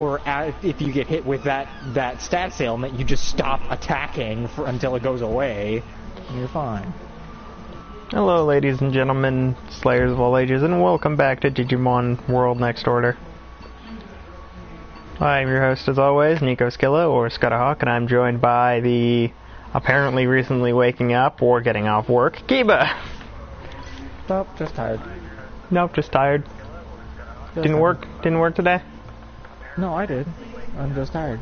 Or if you get hit with that stats ailment, you just stop attacking until it goes away, and you're fine. Hello, ladies and gentlemen, Slayers of all ages, and welcome back to Digimon World Next Order. I'm your host, as always, Nico Skilla, or Scottahawk, and I'm joined by the apparently recently waking up or getting off work, Kiba. Nope, just tired. Nope, just tired. Didn't work today? No, I did. I'm just tired.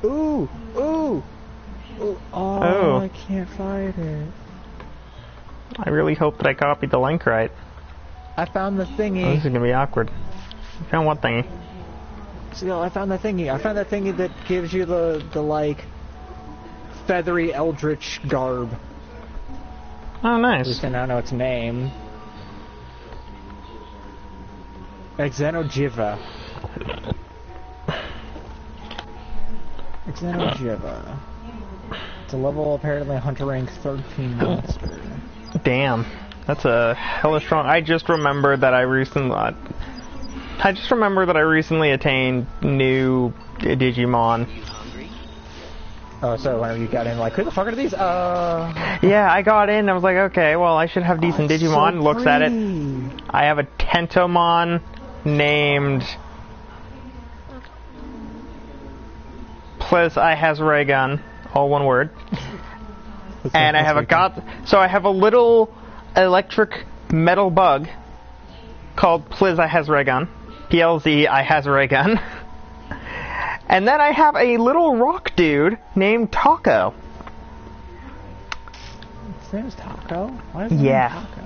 Ooh! Ooh! Ooh! Oh, I can't fight it. I really hope that I copied the link right. I found the thingy. Oh, this is gonna be awkward. You found what thingy? So, I found the thingy. I found that thingy that gives you the like, feathery eldritch garb. Oh, nice. At least I now know its name. Xenojiva. Xenojiva. It's a level apparently Hunter rank 13 monster. Damn, that's a hella strong. I just remembered that I recently attained new Digimon. Oh, so whenever you got in, like, who the fuck are these? Yeah, I got in. I was like, okay, well, I should have decent Digimon. So Looks at it. I have a Tentomon named Pliz I has ray gun, all one word. And I have I have a little electric metal bug called Pliz I has ray gun, PLZ I has ray gun. And then I have a little rock dude named Taco. His name's Taco? Why is his name Taco?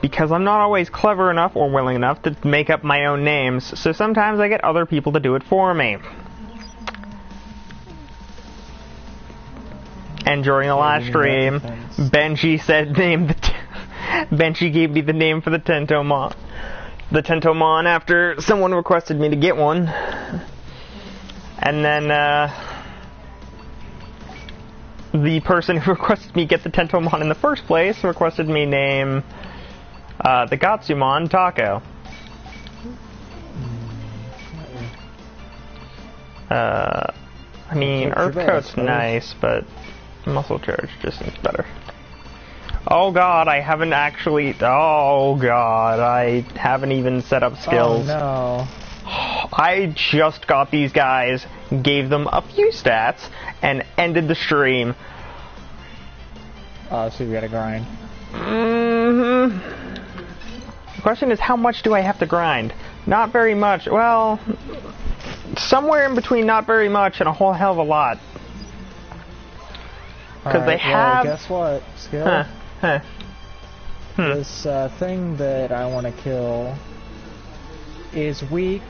Because I'm not always clever enough or willing enough to make up my own names, so sometimes I get other people to do it for me. And during the last stream, Benji Benji gave me the name for the Tentomon. The Tentomon after someone requested me to get one. And then, the person who requested me get the Tentomon in the first place requested me name, the Gatsumon Taco. I mean, Earth Coat's nice, but Muscle Charge just seems better. Oh god, I haven't even set up skills. Oh no. I just got these guys, gave them a few stats, and ended the stream. Oh, so you gotta grind. Mm-hmm. The question is, how much do I have to grind? Not very much. Well, somewhere in between not very much and a whole hell of a lot. Because they have... Well, guess what, Skill? This thing that I want to kill is weak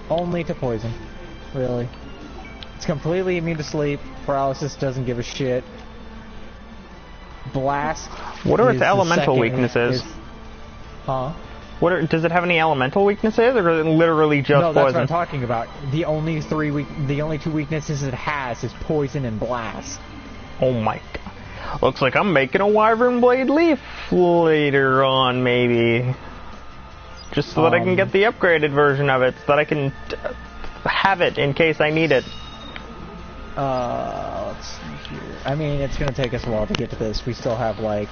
only to poison. Really. It's completely immune to sleep. Paralysis doesn't give a shit. Blast. What are its elemental weaknesses? Huh? Does it have any elemental weaknesses, or is it literally just poison? No, that's what I'm talking about. The only two weaknesses it has is poison and blast. Oh my god. Looks like I'm making a Wyvern Blade Leaf later on, maybe. Just so that I can get the upgraded version of it, so that I can have it in case I need it. Let's see here. I mean, it's gonna take us a while to get to this. We still have, like,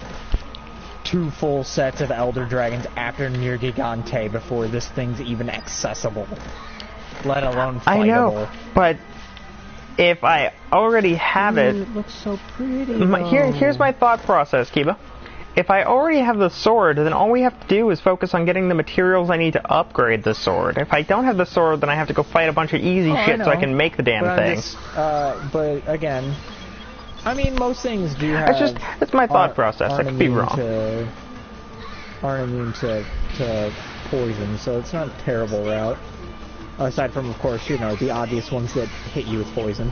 2 full sets of Elder Dragons after Near Gigante before this thing's even accessible. Let alone fightable. I know, but if I already have it... It looks so pretty, Here's my thought process, Kiba. If I already have the sword, then all we have to do is focus on getting the materials I need to upgrade the sword. If I don't have the sword, then I have to go fight a bunch of easy shit so I can make the damn thing. But again, I mean, most things do have... It's my thought process. I could be wrong. Aren't immune to poison, so it's not a terrible route. Aside from, of course, you know, the obvious ones that hit you with poison.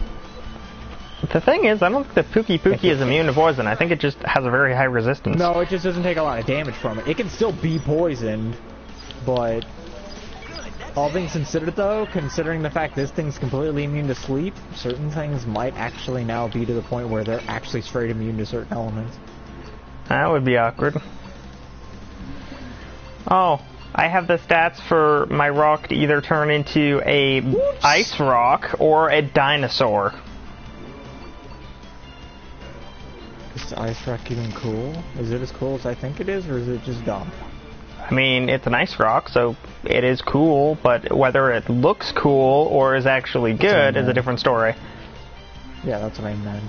The thing is, I don't think that Pookie is immune to poison. I think it just has a very high resistance. No, it just doesn't take a lot of damage from it. It can still be poisoned, but... All things considered, though, considering the fact this thing's completely immune to sleep, certain things might actually now be to the point where they're actually straight immune to certain elements. That would be awkward. Oh, I have the stats for my rock to either turn into a ice rock or a dinosaur. Is the ice rock even cool? Is it as cool as I think it is, or is it just dumb? I mean, it's an ice rock, so it is cool, but whether it looks cool or is actually good is a different story. Yeah, that's what I meant.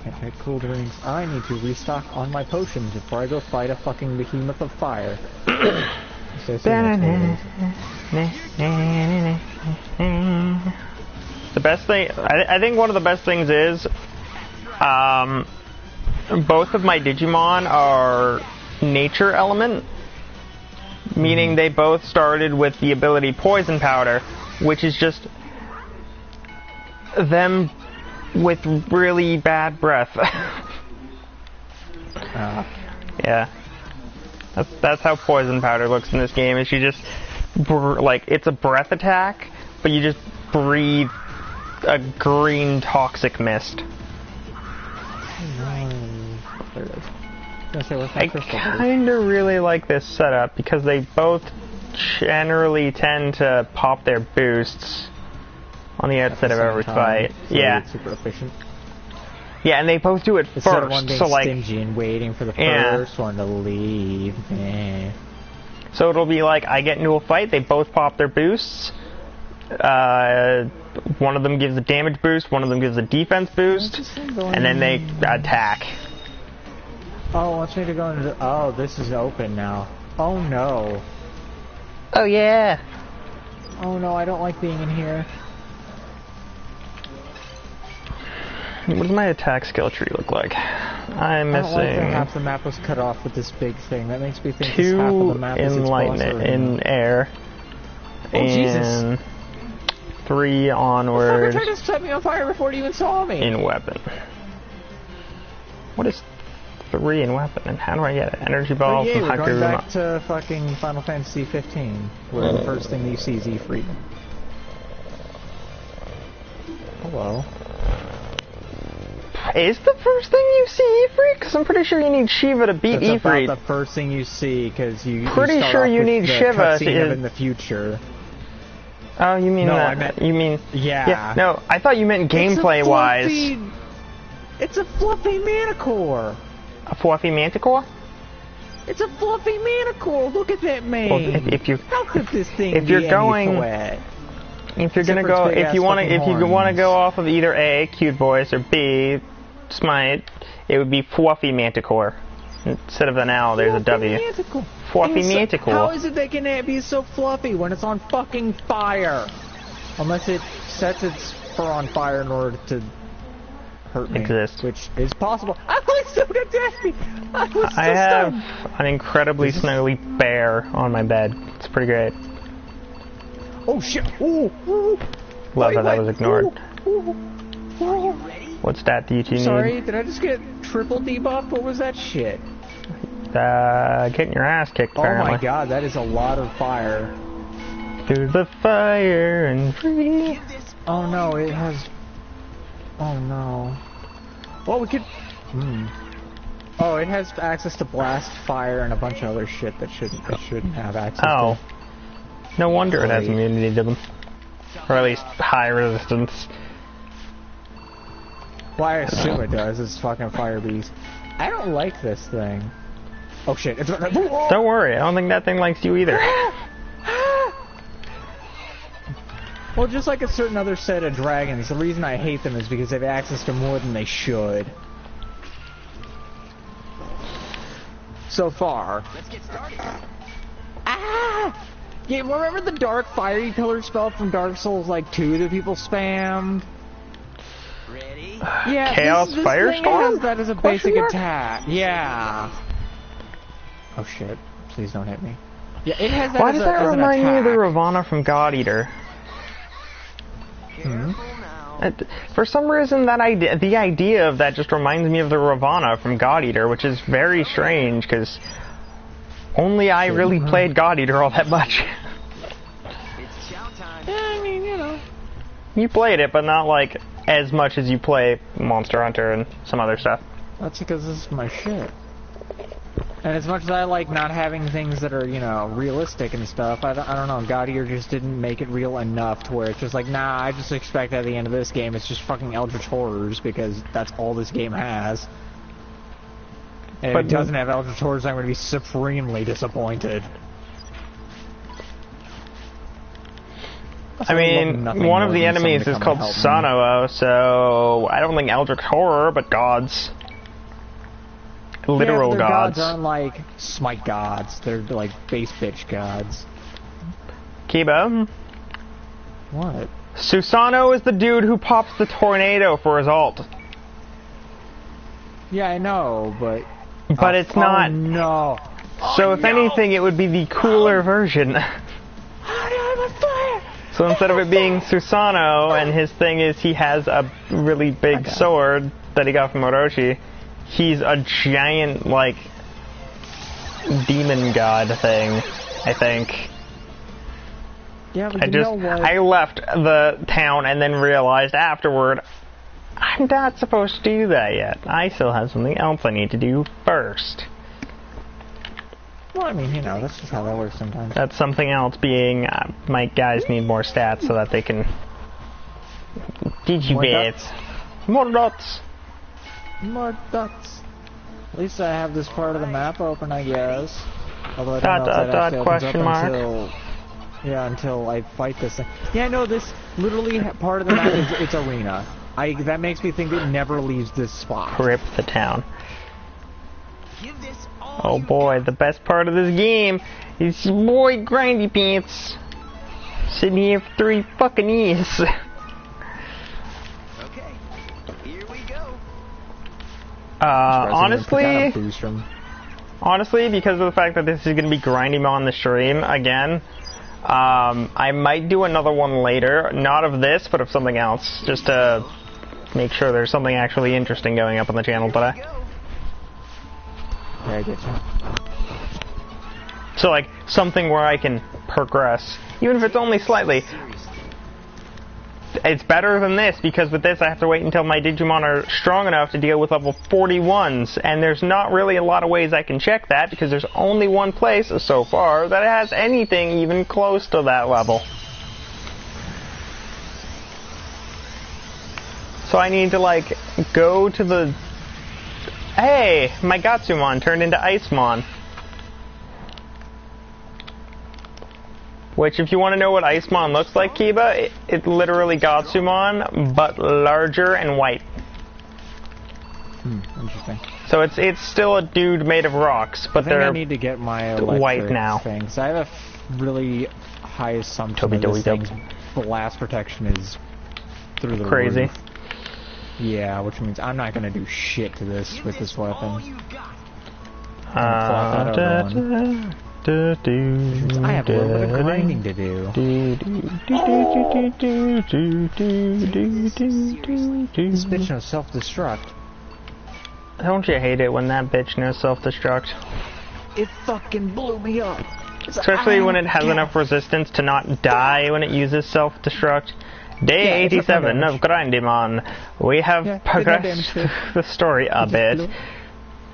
Can't make cool drinks. I need to restock on my potions before I go fight a fucking behemoth of fire. The best thing, I think one of the best things is, both of my Digimon are nature element, meaning they both started with the ability Poison Powder, which is just them with really bad breath. Yeah. That's how Poison Powder looks in this game, is you just, like, it's a breath attack, but you just breathe a green toxic mist. I kinda really like this setup because they both generally tend to pop their boosts on the outset of every fight. So yeah. It's super efficient. Yeah, and they both do it Instead of first. one being so like stingy and waiting for the first one to leave. Eh. So it'll be like I get into a fight, they both pop their boosts. One of them gives a damage boost, one of them gives a defense boost, and then they attack. Oh, wants me to go into. Oh, this is open now. Oh no. Oh yeah. Oh no, I don't like being in here. What does my attack skill tree look like? I'm missing. I don't like that half the map was cut off with this big thing. That makes me think two half of the map is its boss in air. Oh and Jesus! 3 onward. Tried to set me on fire before it even saw me. In weapon. What is 3 in weapon? And how do I get it? Energy balls and we're going Haku. back to fucking Final Fantasy 15, where the first thing you see is Ifrit. Hello. Is the first thing you see Ifrit? Because I'm pretty sure you need Shiva to beat That's Ifrit. About the first thing you see, because you. Pretty sure you need Shiva to in the future. Oh, you mean no, that? I meant, you mean? Yeah. No, I thought you meant gameplay-wise. It's a fluffy Manticore. A fluffy Manticore? It's a fluffy Manticore. Look at that mane. Well, if you, how could this thing if be you're going, wet? If you're gonna go, if you want to go off of either A, cute voice, or B, Smite, it would be fluffy Manticore. Instead of an L, there's a W. Manticore. Fluffy Manticore. How is it they can be so fluffy when it's on fucking fire? Unless it sets its fur on fire in order to hurt me. Exist. Which is possible. I was so dead. I have an incredibly snuggly bear on my bed. It's pretty great. Oh shit! Ooh, ooh. Love how that was ignored. Ooh. What stat do you two need? Sorry, did I just get triple debuffed? What was that shit? Getting your ass kicked, apparently. Oh my god, that is a lot of fire. Through the fire and free. Oh no, it has... Oh no. Well, we could... Oh, it has access to blast, fire, and a bunch of other shit that shouldn't have access to. No wonder it has immunity to them. Or at least high resistance. Well, I assume it does. It's fucking fire beast. I don't like this thing. Oh shit, it's... Don't worry, I don't think that thing likes you either. Well, just like a certain other set of dragons, the reason I hate them is because they have access to more than they should. So far. Let's get started. Ah! Yeah, remember the dark fiery pillar spell from Dark Souls like 2 that people spammed? Ready? Yeah, Chaos this Firestorm? has that as a basic attack. Yeah. Oh shit! Please don't hit me. Yeah, it has that. Why does that remind me of the Ravana from God Eater? For some reason, the idea of that just reminds me of the Ravana from God Eater, which is very strange because only I really played God Eater all that much. It's chow time. Yeah, I mean, you know. You played it, but not like as much as you play Monster Hunter and some other stuff. That's because this is my shit. And as much as I like not having things that are, you know, realistic and stuff, I don't know, God Eater just didn't make it real enough to where it's just like, nah, I just expect at the end of this game it's just fucking Eldritch Horrors, because that's all this game has. And if it doesn't have Eldritch Horrors, I'm going to be supremely disappointed. I mean, one of the enemies is called Sono, so I don't think Eldritch Horror, but gods. Literal gods. Gods aren't like smite gods, they're like base bitch gods. Kiba? What? Susano is the dude who pops the tornado for his ult. Yeah, I know, but... But it's not. No. So if anything, it would be the cooler version. So instead of it being Susano, and his thing is he has a really big sword that he got from Orochi, he's a giant, like, demon god thing, I think. Yeah, but you know what? I left the town and then realized afterward, I'm not supposed to do that yet. I still have something else I need to do first. Well, I mean, you know, that's just how that works sometimes. That's something else being, my guys need more stats so that they can... Digibits. More dots. More dots. At least I have this part of the map open, I guess. Although I don't know if that actually question mark. Until I fight this thing. Yeah, no, this literally part of the map is its arena. That makes me think it never leaves this spot. Rip the town. Oh boy, the best part of this game is your boy Grindy Pants sitting here for 3 fucking years. Okay, here we go. Honestly, because of the fact that this is going to be grinding on the stream again, I might do another one later, not of this, but of something else, just to make sure there's something actually interesting going up on the channel today. Yeah, I get you. So, like, something where I can progress, even if it's only slightly. It's better than this, because with this I have to wait until my Digimon are strong enough to deal with level 41s, and there's not really a lot of ways I can check that, because there's only one place so far that has anything even close to that level. So I need to, like, go to the... Hey! My Gatsumon turned into Icemon. Which, if you want to know what Icemon looks like, Kiba, it's literally Gatsumon, but larger and white. Interesting. So it's still a dude made of rocks, but I need to get my white now. Things. I have a really high assumption that this thing's blast protection is through the crazy. roof. Yeah, which means I'm not gonna do shit to this with this weapon. I have a little bit of grinding to do. This bitch knows self-destruct. Don't you hate it when that bitch knows self-destruct? It fucking blew me up. Especially when it has enough resistance to not die when it uses self-destruct. Day 87 of Grindimon. We have progressed the story a bit.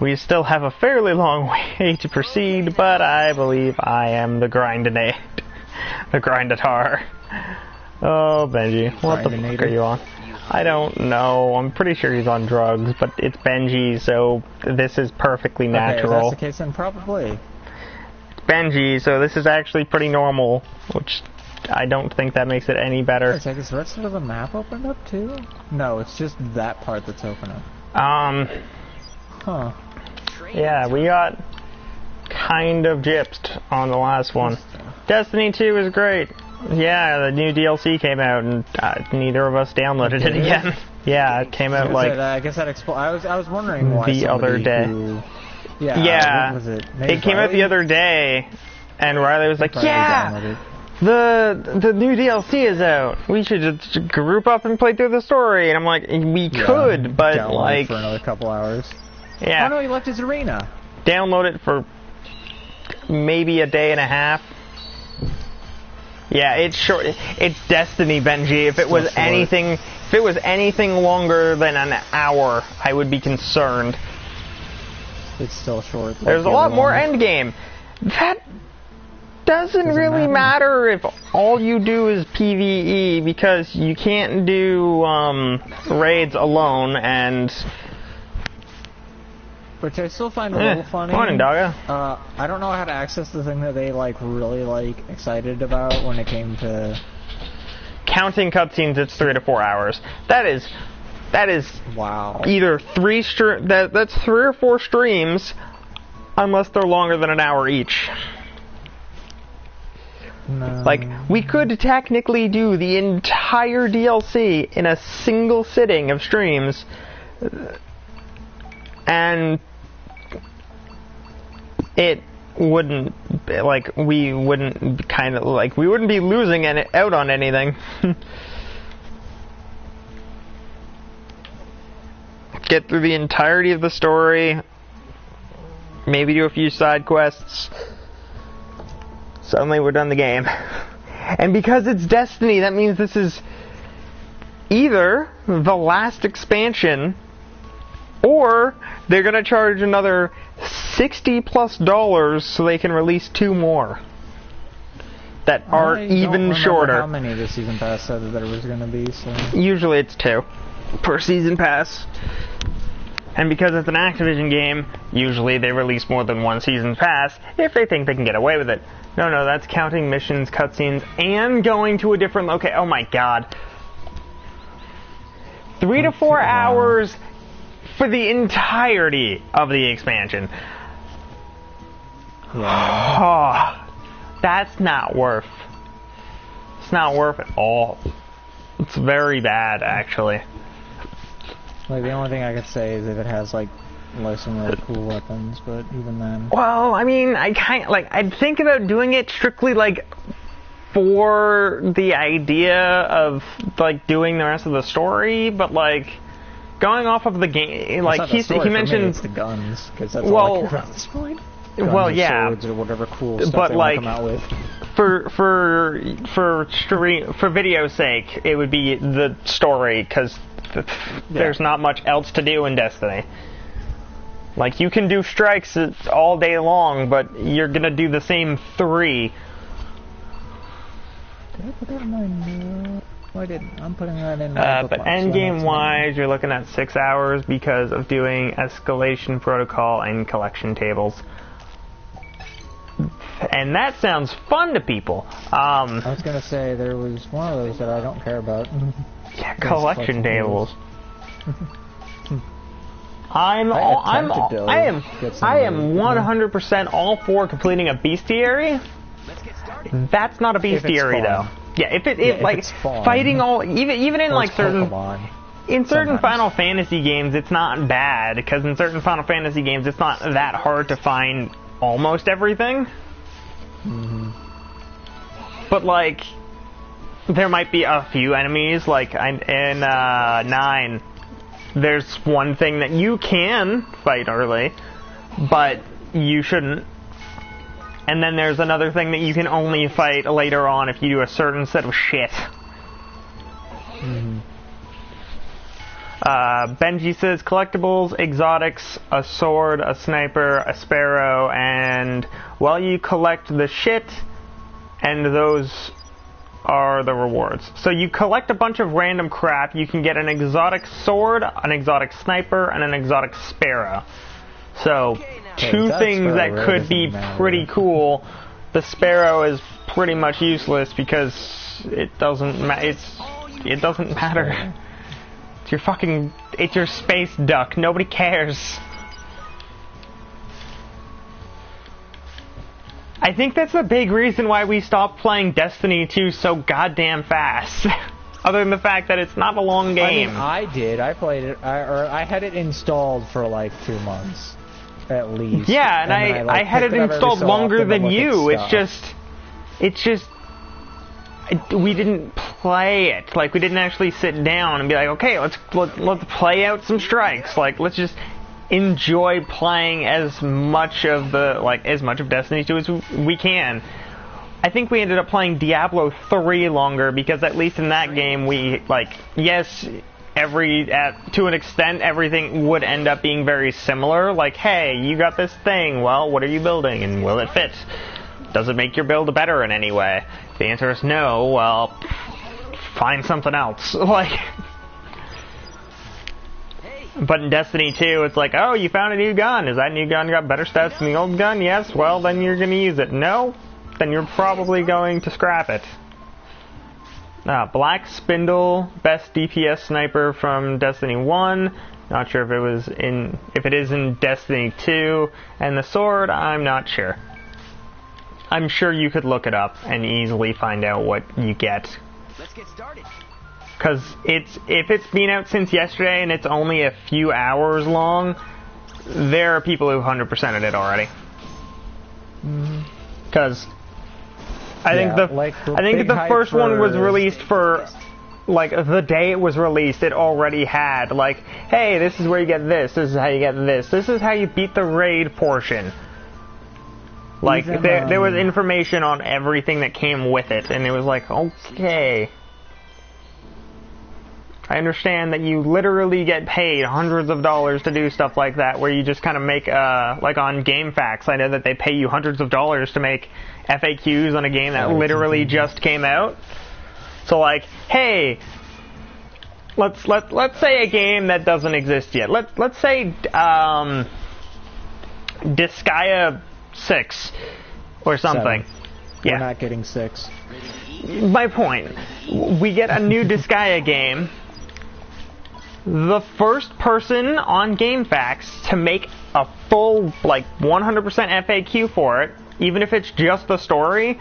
We still have a fairly long way to proceed, but I believe I am the Grindinate. The Grindatar. Oh, Benji. What the fuck are you on? I don't know. I'm pretty sure he's on drugs, but it's Benji, so this is perfectly natural. Okay, if that's the case, then probably. It's Benji, so this is actually pretty normal, which... I don't think that makes it any better. Is the rest of the map opened up too? No, it's just that part that's open up. Huh. Yeah, we got kind of gypsed on the last one. Destiny 2 is great. Yeah, the new DLC came out, and neither of us downloaded it again. Yeah, it came out like... I guess that I was wondering why the other day. Yeah, what was it? It came out the other day, and Riley was like, yeah! The new DLC is out. We should just group up and play through the story. And I'm like, we could, but like for another couple hours. Yeah. Oh no, he left his arena. Download it for maybe a day and a half. Yeah, it's short. It's Destiny, Benji. If it was anything longer than an hour, I would be concerned. It's still short. Like There's a the lot other more one. end game. That doesn't really matter if all you do is PvE, because you can't do raids alone, and... Which I still find a little funny. Morning, Doggo. I don't know how to access the thing that they really excited about when it came to Counting cutscenes, it's 3 to 4 hours. That is wow. either that's 3 or 4 streams, unless they're longer than an hour each. No. Like, we could technically do the entire DLC in a single sitting of streams, and it wouldn't, like, we wouldn't be losing out on anything. Get through the entirety of the story, maybe do a few side quests. Suddenly we're done the game. And because it's Destiny, that means this is either the last expansion, or they're going to charge another $60+ so they can release 2 more that are even shorter. How many the season pass said that there was going to be? So. Usually it's 2 per season pass. And because it's an Activision game, usually they release more than 1 season pass if they think they can get away with it. No, that's counting missions, cutscenes, and going to a different location. Oh my god. 3 to 4 hours for the entirety of the expansion. Yeah. Oh, that's not worth. It's not worth it all. It's very bad, actually. Like, the only thing I could say is if it has, like some really cool weapons, but even then... Well, I mean, I'd think about doing it strictly, like, for the idea of, like, doing the rest of the story, but, like, going off of the game, like, he mentioned... It's the guns, because that's all I care about at this point. Guns well, or yeah. swords or whatever cool stuff but, they like, come out with. For video's sake, it would be the story, because there's not much else to do in Destiny. Like, you can do strikes all day long, but you're gonna do the same 3. Did I put that in my... No, I didn't. I'm putting that in my but bookmarks, endgame-wise, you're looking at 6 hours because of doing escalation protocol and collection tables. And that sounds fun to people. I was gonna say, there was one of those that I don't care about. Yeah, collection tables. I am 100% all for completing a bestiary. That's not a bestiary though. Yeah, if it's fighting all, even in like certain Final Fantasy games, it's not bad, because in certain Final Fantasy games, it's not that hard to find almost everything. Mm-hmm. But like, there might be a few enemies, like in 9. There's one thing that you can fight early, but you shouldn't. And then there's another thing that you can only fight later on if you do a certain set of shit. Mm-hmm. Benji says collectibles, exotics, a sword, a sniper, a sparrow, and well, you collect the shit, and those are the rewards. So you collect a bunch of random crap. You can get an exotic sword, an exotic sniper, and an exotic sparrow. So 2 things that could be pretty cool. The sparrow is pretty much useless because it doesn't matter. It's your space duck. Nobody cares. I think that's a big reason why we stopped playing Destiny 2 so goddamn fast. Other than the fact that it's not a long game. I did. I played it. I had it installed for like 2 months, at least. Yeah, and I had it installed longer than you. It's just, we didn't play it. Like, we didn't actually sit down and be like, okay, let's play out some strikes. Like, let's just enjoy playing as much of Destiny 2 as we can. I think we ended up playing Diablo 3 longer because at least in that game we, like, yes, to an extent, everything would end up being very similar. Like, hey, you got this thing. Well, what are you building, and will it fit? Does it make your build better in any way? If the answer is no, well, find something else. Like, but in Destiny 2, it's like, oh, you found a new gun. Is that new gun got better stats than the old gun? Yes. Well, then you're going to use it. No? Then you're probably going to scrap it. Black Spindle, best DPS sniper from Destiny 1. Not sure if it is in Destiny 2. And the sword, I'm not sure. I'm sure you could look it up and easily find out what you get. Let's get started. Because if it's been out since yesterday and it's only a few hours long, there are people who've 100%ed it already. Because I think the first one was released for, like, the day it was released, it already had, like, hey, this is where you get this is how you get this is how you beat the raid portion. Like, there was information on everything that came with it, and it was like, okay. I understand that you literally get paid hundreds of dollars to do stuff like that, where you just kind of make, like on GameFAQs, I know that they pay you hundreds of dollars to make FAQs on a game that literally just came out. So like, hey, let's say a game that doesn't exist yet. Let's say, Disgaea 6 or something. 7. We're not getting 6. My point. We get a new Disgaea game. The first person on GameFAQs to make a full, like, 100% FAQ for it, even if it's just the story,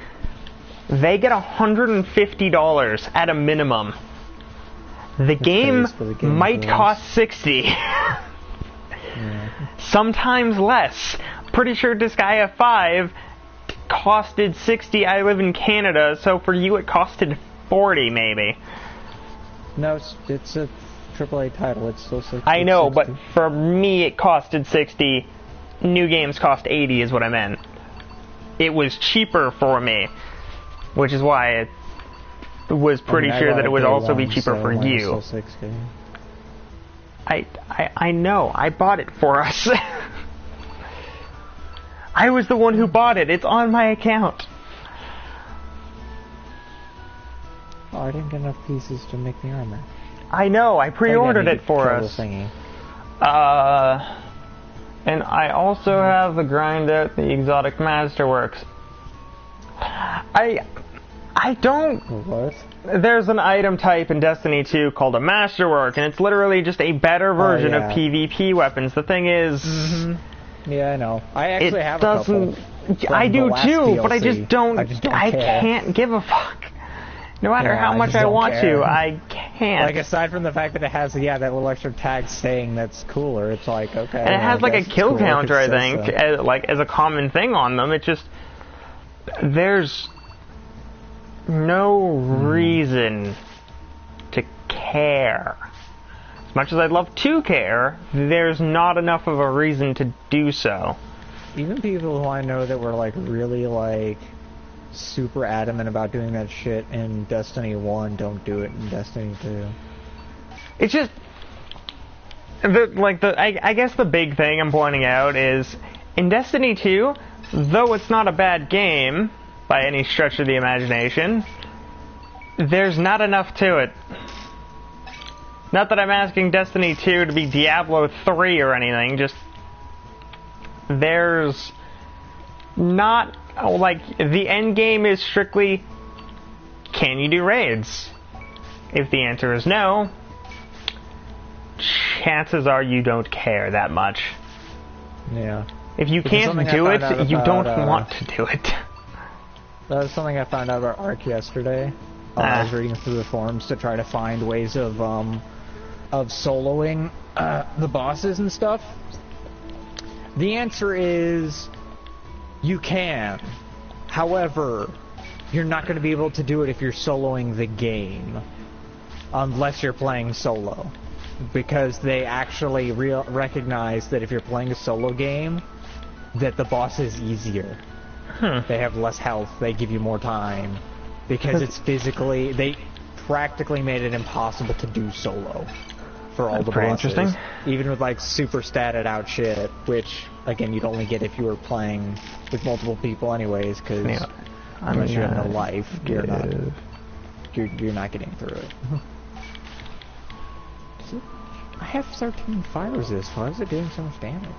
they get $150 at a minimum. The game might cost $60. Sometimes less. Pretty sure Disgaea 5 costed $60. I live in Canada, so for you it costed $40 maybe. No, it's a AAA title. It's still $60. I know, but for me it costed $60. New games cost $80 is what I meant. It was cheaper for me, which is why it was pretty sure that it would also be cheaper for you. I know. I bought it for us. I was the one who bought it. It's on my account. Oh, I didn't get enough pieces to make the armor. I know. I pre-ordered it for us. And I also have the grind out the exotic masterworks. I don't... What? There's an item type in Destiny 2 called a masterwork, and it's literally just a better version of PvP weapons. The thing is... Yeah, I know. I actually have a couple. I do too, DLC. but I just don't I can't give a fuck. No matter how much I want to, I can't. Like, aside from the fact that it has, that little extra tag saying that's cooler, it's like, okay. And it has, like, a kill counter, I think, as a common thing on them. It just... There's no reason to care. As much as I'd love to care, there's not enough of a reason to do so. Even people who I know that were, like, really, like, super adamant about doing that shit in Destiny 1 don't do it in Destiny 2. It's just... I guess the big thing I'm pointing out is, in Destiny 2, though it's not a bad game, by any stretch of the imagination, there's not enough to it. Not that I'm asking Destiny 2 to be Diablo 3 or anything, just... There's... not... Like, the end game is strictly... Can you do raids? If the answer is no, chances are you don't care that much. Yeah. If you can't do it, you don't want to do it. That was something I found out about Ark yesterday. I was reading through the forums to try to find ways of soloing the bosses and stuff. The answer is you can. However, you're not going to be able to do it if you're soloing the game. Unless you're playing solo. Because they actually recognize that if you're playing a solo game, that the boss is easier. They have less health, they give you more time. Because it's physically... They practically made it impossible to do solo. for all the pretty bosses. interesting. Even with like super statted out shit, which again you'd only get if you were playing with multiple people anyways, because unless you have no life, you're not getting through it. I have 13 fire resist. Why is it doing so much damage?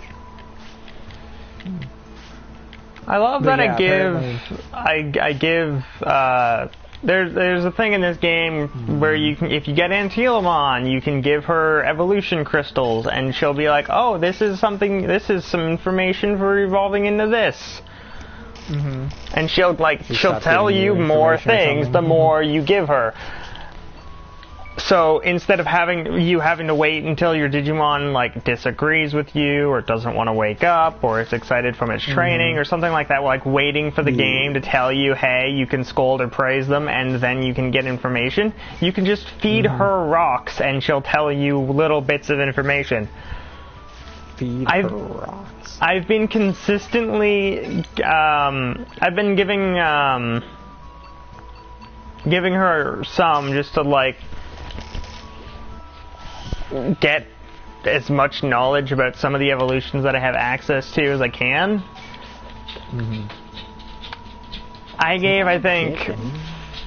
I love But that yeah, I give there's a thing in this game where you can, if you get Antilamon, you can give her evolution crystals and she'll be like, oh, this is some information for evolving into this. And she'll tell you more things the more you give her. So instead of having to wait until your Digimon like disagrees with you or doesn't want to wake up or is excited from its training or something like that, like waiting for the game to tell you, hey, you can scold or praise them and then you can get information, you can just feed her rocks and she'll tell you little bits of information. Feed her rocks. I've been consistently I've been giving her some just to like get as much knowledge about some of the evolutions that I have access to as I can. I gave, I think,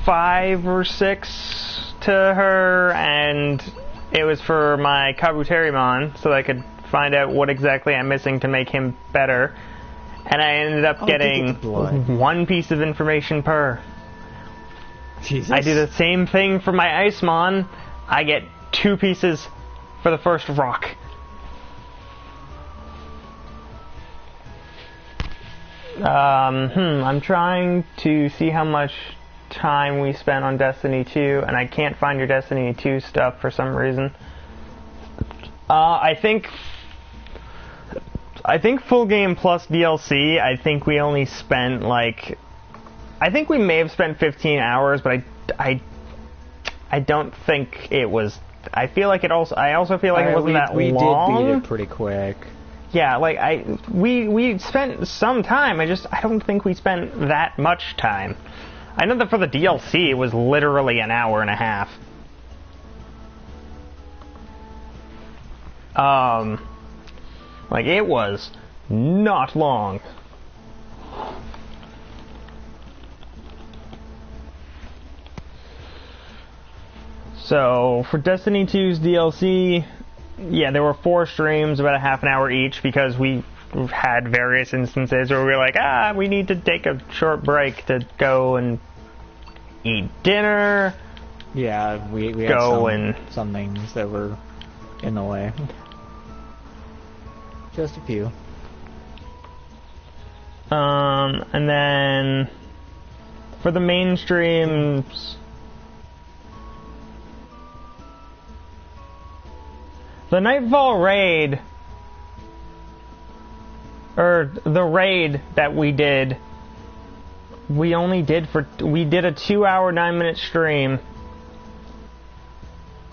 5 or 6 to her, and it was for my Kabuterimon, so that I could find out what exactly I'm missing to make him better. And I ended up getting 1 piece of information per. Jesus. I do the same thing for my Icemon. I get 2 pieces for the first rock. I'm trying to see how much time we spent on Destiny 2, and I can't find your Destiny 2 stuff for some reason. I think full game plus DLC, I think we only spent like, I think we may have spent 15 hours, but I don't think it was. I feel like it also. I also feel like it wasn't that long. We did beat it pretty quick. Yeah, like we spent some time. I don't think we spent that much time. I know that for the DLC, it was literally an hour and a half. Like it was not long. So, for Destiny 2's DLC, yeah, there were 4 streams, about a half an hour each, because we had various instances where we were like, we need to take a short break to go and eat dinner. Yeah, we had some things that were in the way. Just a few. And then, for the main streams, the Nightfall raid, or the raid that we did, we did a 2-hour, 9-minute stream,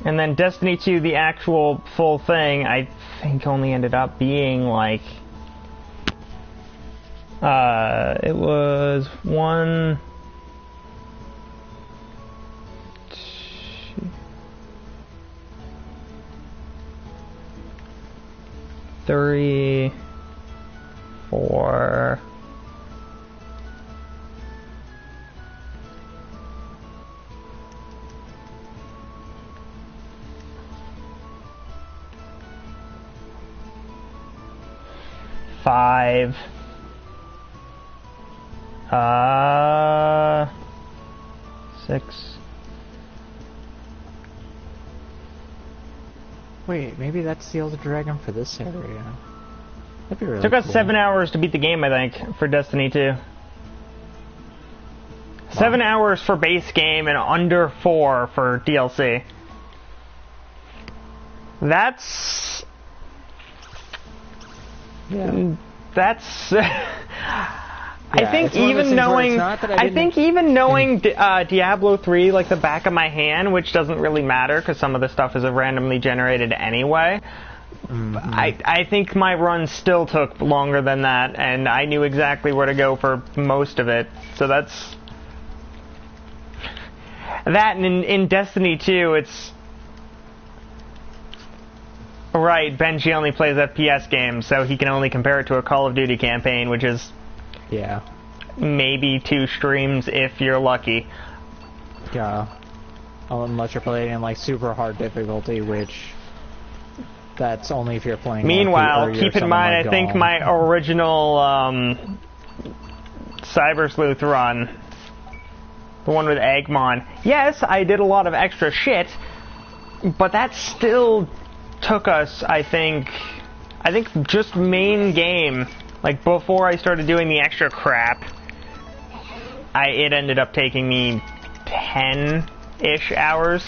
and then Destiny 2, the actual full thing, I think only ended up being like, it was 1, 3, 4, 5, 6. Wait, maybe that's the Elder Dragon for this area. That'd be really Took us cool. 7 hours to beat the game, I think, for Destiny 2. 7 hours for base game and under 4 for DLC. That's... Yeah. That's... I think even knowing Diablo 3 like the back of my hand, which doesn't really matter because some of the stuff is randomly generated anyway, I think my run still took longer than that, and I knew exactly where to go for most of it. So that's... That, and in Destiny 2, it's... Right, Benji only plays FPS games, so he can only compare it to a Call of Duty campaign, which is Yeah. maybe 2 streams if you're lucky. Yeah. Unless you're playing in like super hard difficulty, which that's only if you're playing. Meanwhile, like, keep in mind, I think my original Cyber Sleuth run, the one with Eggmon, yes, I did a lot of extra shit, but that still took us, I think just main game, like before I started doing the extra crap, it ended up taking me 10-ish hours.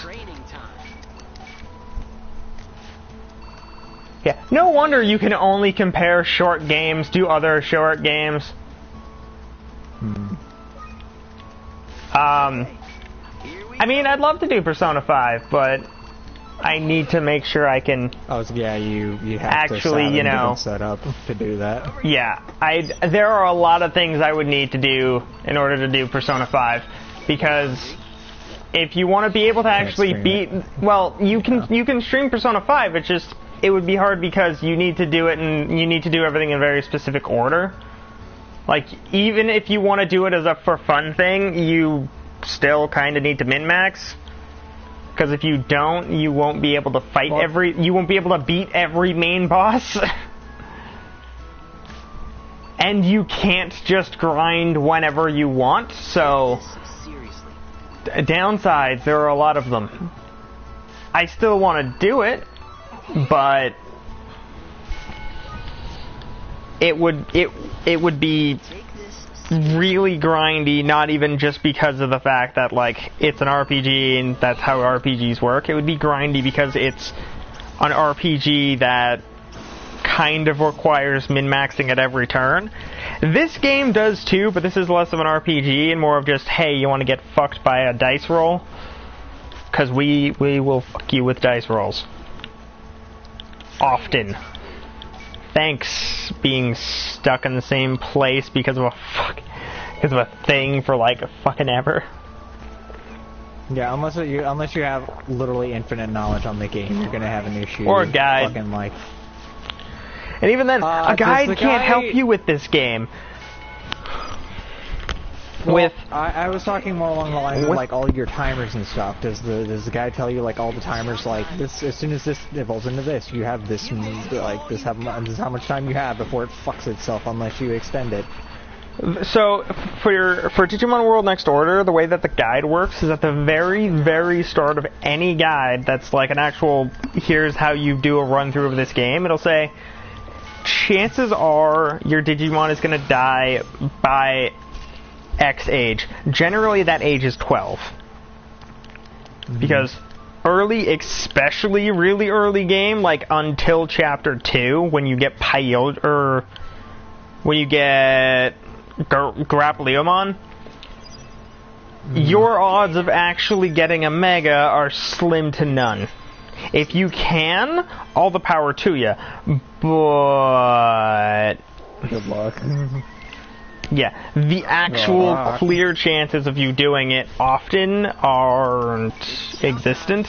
Yeah, no wonder you can only compare short games to other short games. I mean, I'd love to do Persona 5, but I need to make sure I can. Oh, yeah, you have actually, to set up to do that. Yeah, there are a lot of things I would need to do in order to do Persona 5, because if you want to be able to actually beat, well, you can stream Persona 5. It's just it would be hard because you need to do it and you need to do everything in a very specific order. Like, even if you want to do it as a for fun thing, you still kind of need to min-max. Because if you don't, you won't be able to fight you won't be able to beat every main boss. And you can't just grind whenever you want, so downsides, there are a lot of them. I still want to do it, but it would be really grindy, not even just because of the fact that, like, it's an RPG and that's how RPGs work. It would be grindy because it's an RPG that kind of requires min-maxing at every turn. This game does too, but this is less of an RPG and more of just, hey, you want to get fucked by a dice roll? Because we will fuck you with dice rolls. Often. Thanks, being stuck in the same place because of a thing for like fucking ever. Yeah, unless you have literally infinite knowledge on the game, you're gonna have an issue. Or a guide. Fucking like. And even then, a guide can't help you with this game. Well, I was talking more along the lines of like all your timers and stuff. Does the guy tell you like all the timers, like this, as soon as this evolves into this, you have this, like this is how much time you have before it fucks itself unless you extend it. So for Digimon World Next Order, the way that the guide works is at the very, very start of any guide that's like an actual, here's how you do a run through of this game, it'll say, chances are your Digimon is going to die by X age. Generally that age is 12. Because early, especially really early game, like until chapter 2, when you get when you get Grappleomon, your odds of actually getting a Mega are slim to none. If you can, all the power to you, but good luck. Yeah, the actual clear chances of you doing it often aren't existent.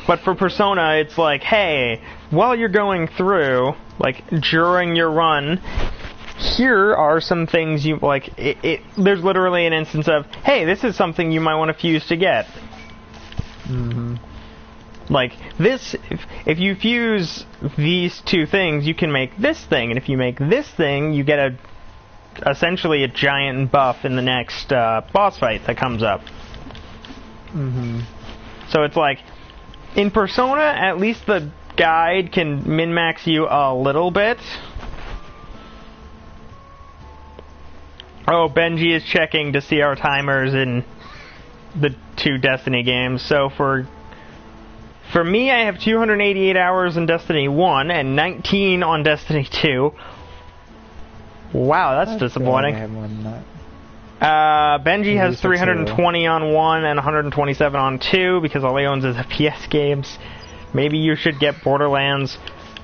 But for Persona, it's like, hey, while you're going through, like, during your run, here are some things you, like, there's literally an instance of, hey, this is something you might want to fuse to get. Like, this, if you fuse these two things, you can make this thing, and if you make this thing, you get essentially a giant buff in the next boss fight that comes up. So it's like, in Persona, at least the guide can min-max you a little bit. Oh, Benji is checking to see our timers in the 2 Destiny games. So for me, I have 288 hours in Destiny 1 and 19 on Destiny 2. Wow, that's disappointing. Benji has 320 on 1 and 127 on 2 because all he owns is FPS games. Maybe you should get Borderlands.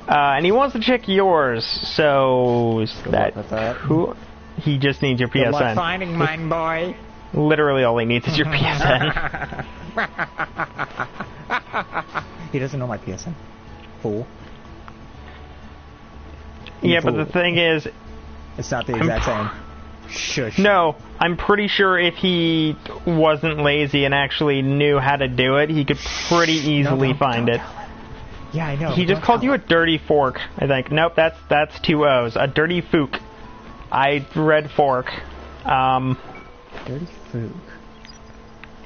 And he wants to check yours, so is that who? He just needs your PSN. Good luck finding mine, boy. Literally all he needs is your PSN. He doesn't know my PSN. Fool. Yeah, Fool. but the thing is, It's not the exact same. Shush. no, I'm pretty sure if he wasn't lazy and actually knew how to do it, he could pretty easily find it. Yeah, I know. He just called you a dirty fork, I think. Nope, that's 2 O's. A dirty fook. I read fork. Dirty fook.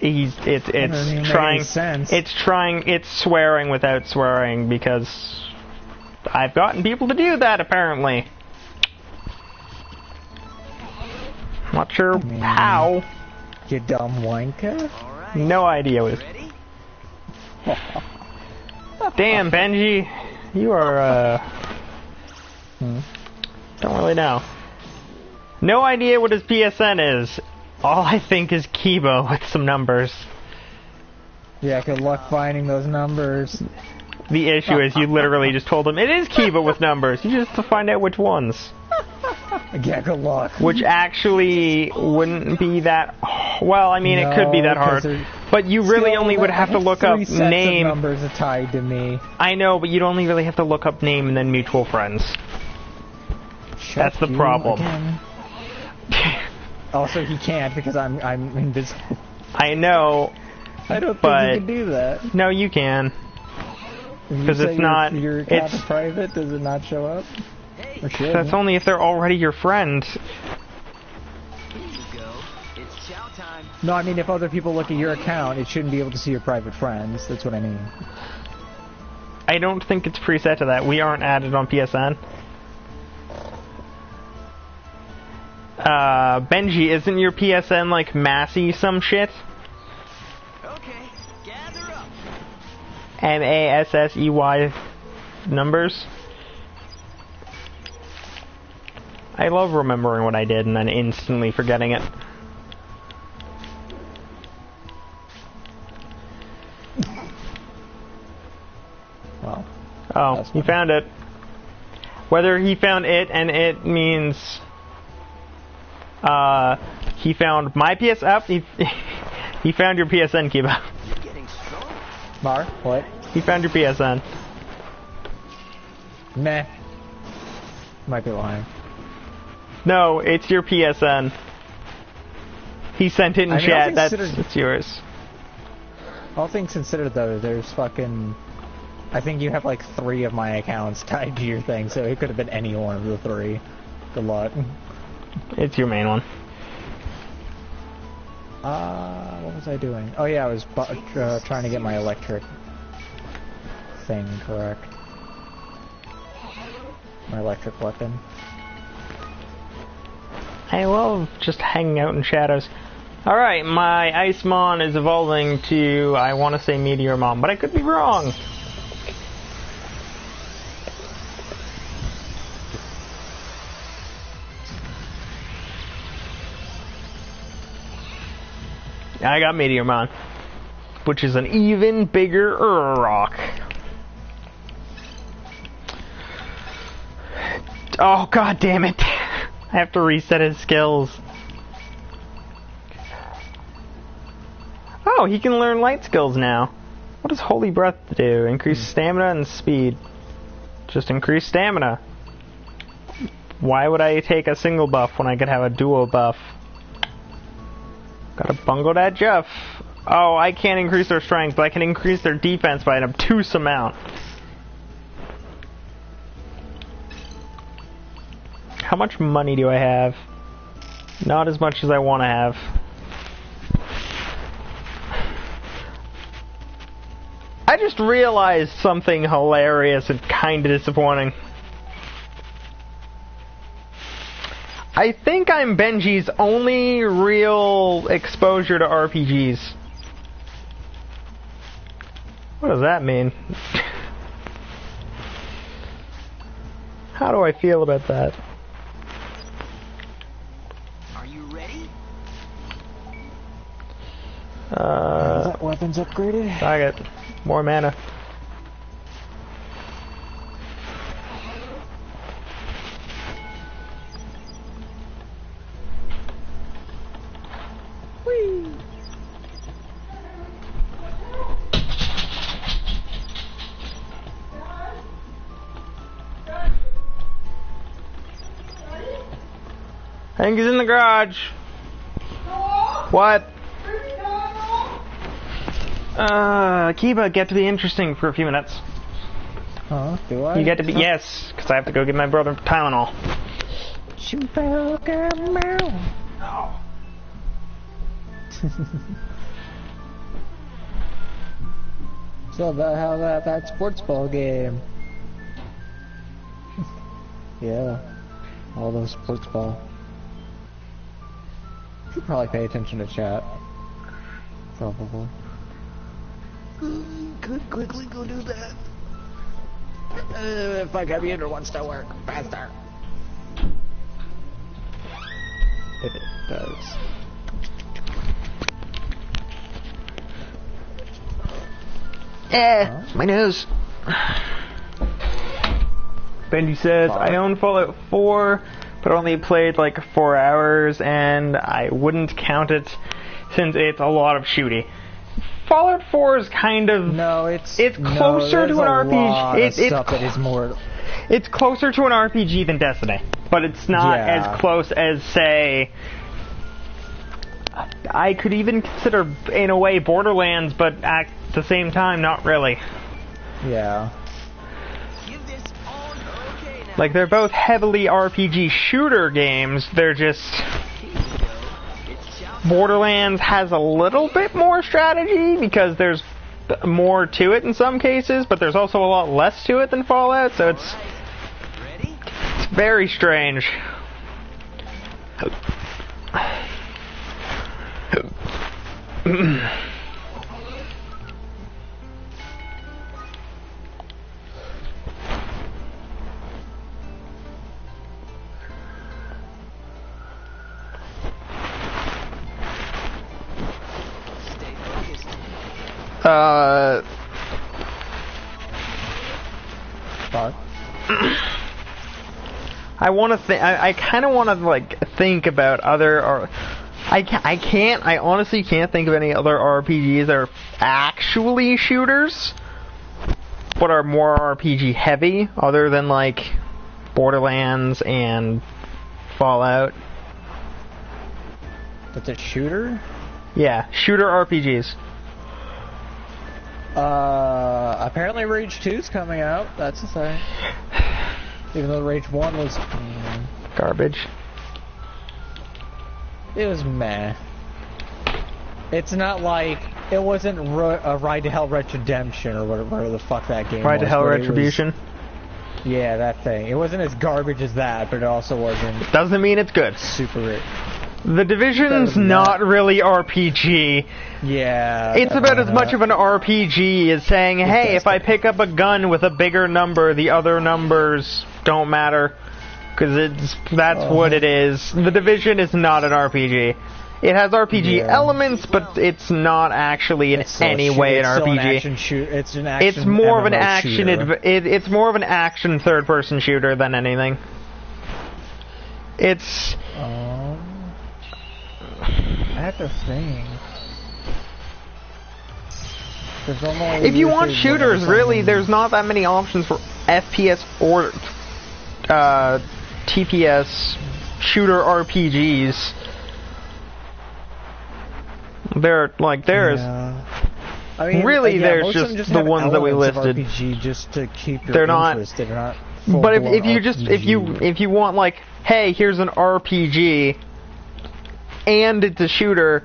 It's doesn't make trying any sense. it's swearing without swearing because I've gotten people to do that apparently. Not sure how. You dumb wanker. All right. No idea what. Ready? Damn, Benji, you are don't really know. No idea what his PSN is. All I think is Kibo with some numbers. Yeah, good luck finding those numbers. The issue is you literally just told him it is Kibo with numbers. You just have to find out which ones. Yeah, good luck. Which actually wouldn't be that... Well, I mean, it could be that hard. But you really only would have to look up name... numbers are tied to me. I know, but you'd only really have to look up name and then mutual friends. That's the problem. Also, he can't because I'm invisible. I know, I don't but think you can do that. No, you can. Because it's not... Your account is private, does it not show up? Or should That's only if they're already your friend. Here you go. It's chow time. No, I mean if other people look at your account, it shouldn't be able to see your private friends. That's what I mean. I don't think it's preset to that. We aren't added on PSN. Benji, isn't your PSN like Massey some shit? Okay, gather up. MASSEY numbers? I love remembering what I did and then instantly forgetting it. Well. Oh, he found it. Whether he found it and it means he found my PS app. He found your PSN, Kiba. You're getting strong. Mar, what? He found your PSN. Meh. Might be lying. No, it's your PSN. He sent it in chat. It's yours. All things considered, though, there's fucking... I think you have like 3 of my accounts tied to your thing, so it could have been any one of the 3. Good luck. It's your main one. What was I doing? Oh yeah, I was trying to get my electric thing correct. My electric weapon. I love just hanging out in shadows. Alright, my Icemon is evolving to, I want to say Meteormon, but I could be wrong. I got Meteormon, which is an even bigger rock. Oh, god damn it. I have to reset his skills. Oh, he can learn light skills now. What does Holy Breath do? Increase stamina and speed. Just increase stamina. Why would I take a single buff when I could have a dual buff? Gotta bungle that Jeff. Oh, I can't increase their strength, but I can increase their defense by an obtuse amount. How much money do I have? Not as much as I want to have. I just realized something hilarious and kind of disappointing. I think I'm Benji's only real exposure to RPGs. What does that mean? How do I feel about that? Are you ready? That weapon's upgraded? I got more mana. think he's in the garage. What? Kiba, get to be interesting for a few minutes. Huh? Do I? You get to be, yes, because I have to go get my brother Tylenol. Oh. So about how that sports ball game. Yeah. All those sports ball. Should probably pay attention to chat. Probably. Could quickly go do that. If my computer wants to work faster. If it does. My nose. Benji says, I own Fallout 4, but only played like 4 hours, and I wouldn't count it since it's a lot of shooty. Fallout 4 is kind of... No, it's closer to an RPG. Stuff that is more... It's closer to an RPG than Destiny, but it's not as close as, say... I could even consider, in a way, Borderlands, but at the same time, not really. Yeah. Like, they're both heavily RPG shooter games, they're just... Borderlands has a little bit more strategy, because there's more to it in some cases, but there's also a lot less to it than Fallout, so it's very strange. I want to think. I kind of want to like think about other. I honestly can't think of any other RPGs that are actually shooters, but are more RPG heavy, other than like Borderlands and Fallout. That's a shooter? Yeah, shooter RPGs. Apparently Rage 2's coming out, that's the thing. Even though Rage 1 was... garbage. It was meh. It's not like... It wasn't a Ride to Hell Redemption or whatever the fuck that game was. Ride to Hell Retribution? Yeah, that thing. It wasn't as garbage as that, but it also wasn't... Doesn't mean it's good. Super... The Division's not really RPG. Yeah. It's about as much of an RPG as saying, hey, if I pick up a gun with a bigger number, the other numbers don't matter. Because that's what it is. The Division is not an RPG. It has RPG elements, but it's not actually in any way an RPG. It's an action. It's more of an MMO action. It's more of an action third-person shooter than anything. It's. I have to think. If you want shooters, really, there's not that many options for FPS or TPS shooter RPGs. There's I mean, really there's just the ones that we listed. RPG just to keep your They're not. interest. They're not. But if you want like, hey, here's an RPG. And it's a shooter,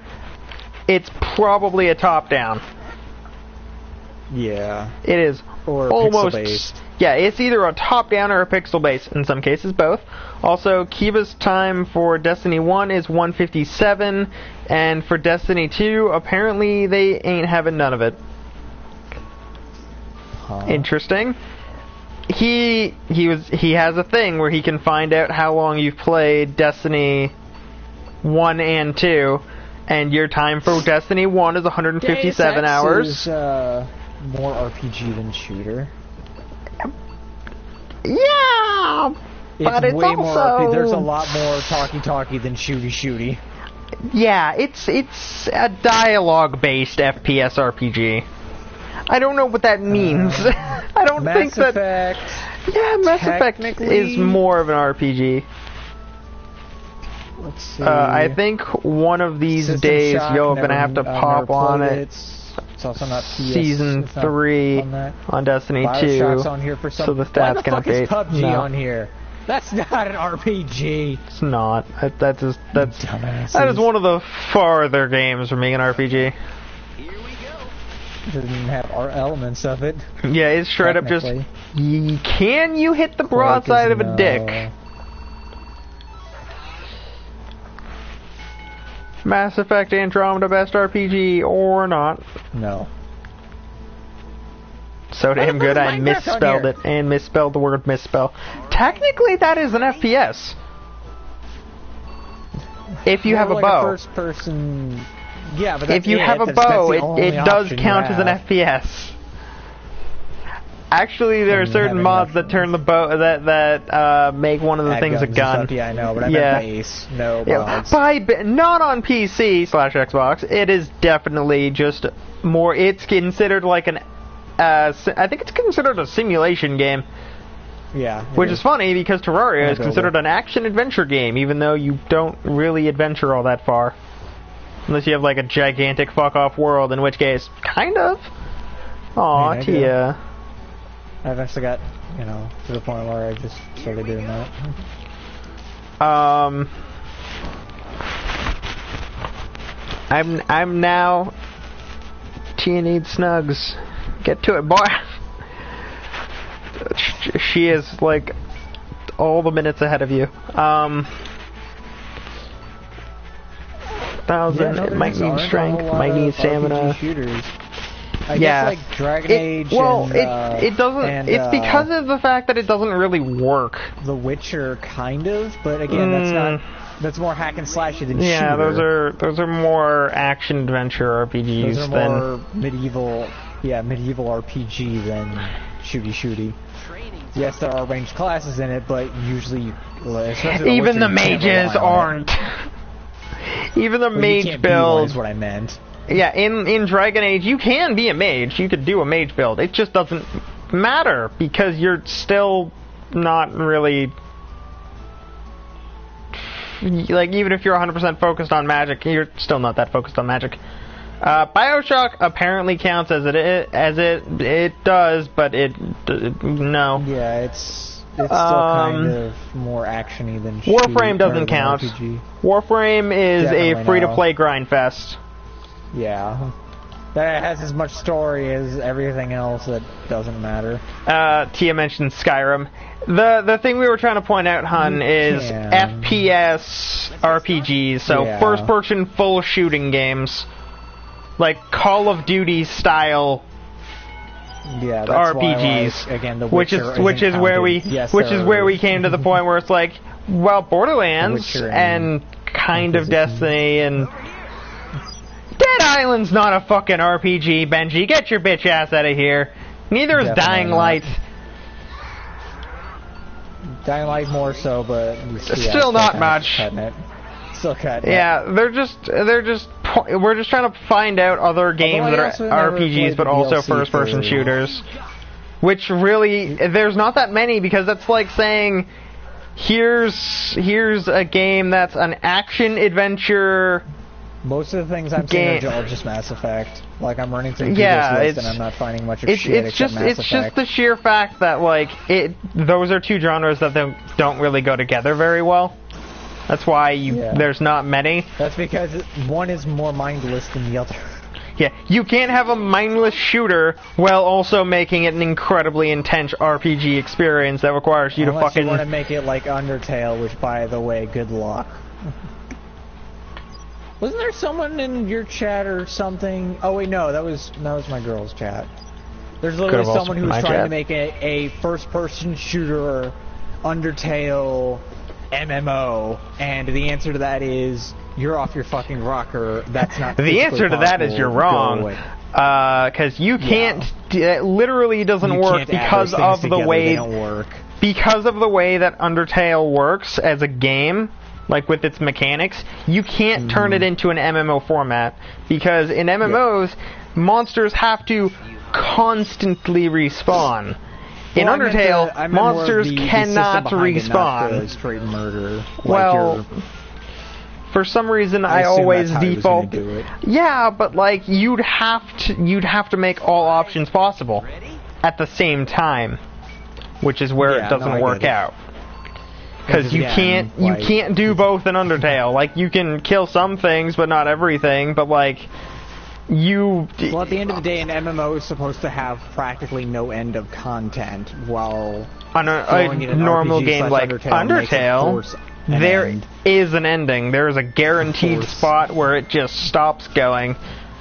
it's probably a top-down. Yeah. It is or almost... pixel-based. Yeah, it's either a top-down or a pixel-based, in some cases both. Also, Kiba's time for Destiny 1 is 1:57, and for Destiny 2, apparently they ain't having none of it. Huh. Interesting. He has a thing where he can find out how long you've played Destiny 1 and 2, and your time for Destiny 1 is 157 hours. Is more RPG than shooter. Yeah, but it's way also more RPG. There's a lot more talky than shooty. Yeah, it's a dialogue-based FPS RPG. I don't know what that means. I don't think that. Mass Effect. Yeah, Mass Effect is more of an RPG. Let's see. I think one of these System days Shock, you're never- gonna have to I've pop never on played it. It's also not PS, Season it's not 3 on that. on Destiny 2. Bioshock's on here for some. So the Why stats the can fuck is update. PUBG No. on here? That's not an RPG. It's not. That's Dumbasses. that is one of the farther games from being an RPG. Here we go. Doesn't even have our elements of it. Yeah, it's straight up just. Technically. Can you hit the Quake broadside is of a no. dick? Mass Effect Andromeda best RPG or not? No. So damn good I Minecraft misspelled on it and misspelled the word misspell. Technically that is an FPS. If you have a Like bow. first person. Yeah, but If you have a bow, it does count as an FPS. Actually, there are certain mods that turn the bow that make one of the things a gun. Yeah, I know, but I Yeah. meant base. No Yeah, mods. not on PC/Xbox. It is definitely just more. It's considered like an. I think it's considered a simulation game, Yeah. which is funny because Terraria Yeah, is considered an action-adventure game, even though you don't really adventure all that far. Unless you have like a gigantic fuck-off world, in which case, kind of. Aw, I mean, I do. Tia. I eventually got, to the point where I just started doing that. I'm now. Tia needs snugs. Get to it, boy. She is like all the minutes ahead of you. 1,000. It might need strength. Might need stamina. Shooters. I Yeah. guess like Dragon Age. Well, and, it doesn't. and, it's because of the fact that it doesn't really work. The Witcher, kind of, but again, that's not. That's more hack and slashy than Yeah, shooter. those are more action adventure RPGs Those are than more medieval RPG than shooty. Yes, there are ranged classes in it, but usually, especially even the Witcher, you can't mages rely on it. aren't. Even the Well, you mage can't be one build. is what I meant. Yeah, in Dragon Age, you can be a mage. You could do a mage build. It just doesn't matter because you're still not really. Like, even if you're 100% focused on magic, you're still not that focused on magic. Bioshock apparently counts as it does, but no. Yeah, it's still kind of more actiony than Warframe doesn't count. RPG. Warframe is Definitely a free-to-play grind fest. Yeah. That has as much story as everything else that doesn't matter. Tia mentioned Skyrim. The thing we were trying to point out, Hun, is FPS RPGs, so Yeah. first-person full shooting games. Like Call of Duty style Yeah, that's RPGs, why, again, the which is where we came to the point where it's like, well, Borderlands Witcher and kind of Inquisition. Destiny and Dead Island's not a fucking RPG, Benji. Get your bitch ass out of here. Neither is Definitely Dying not. Light. Dying Light more so, but Still not much. Cutting it. Still cutting it. Yeah, we're just trying to find out other games I that also are never RPGs played but the also DLC first-person for- shooters. Which really, there's not that many because that's like saying, here's a game that's an action adventure. Most of the things I'm seeing are just Mass Effect. Like, I'm running through Yeah, this list it's- and I'm not finding much of It's shit except Mass it's Effect. just the sheer fact that like those are two genres that don't really go together very well. That's why there's not many. That's because one is more mindless than the other. Yeah, you can't have a mindless shooter while also making it an incredibly intense RPG experience that requires you to Unless fucking. you want to make it like Undertale, which, by the way, good luck. Wasn't there someone in your chat or something? Oh wait, no, that was my girl's chat. There's literally Could've also someone who been was my trying chat. to make a first-person shooter Undertale MMO, and the answer to that is you're off your fucking rocker. That's not The physically answer to that is possible. you're Go wrong. away. Because you can't. It literally doesn't You work can't add because those things of the together, way they don't work. because of the way that Undertale works as a game. Like with its mechanics, you can't turn it into an MMO format because in MMOs, monsters have to constantly respawn. In Well, I meant Undertale, I meant more monsters the cannot system behind it, not respawn. the straight murder. Like Well, For some reason, I assume always that's how he was gonna default. do it. Yeah, but like you'd have to make all options possible at the same time, which is where Yeah, it doesn't no, I work get it. out. Because you again, can't do both in Undertale. Like you can kill some things, but not everything. But like you. Well, at the end of the day, an MMO is supposed to have practically no end of content, while On a throwing it in normal RPG game slash like makes it Undertale, force an there end. is an ending. There is a guaranteed spot where it just stops going.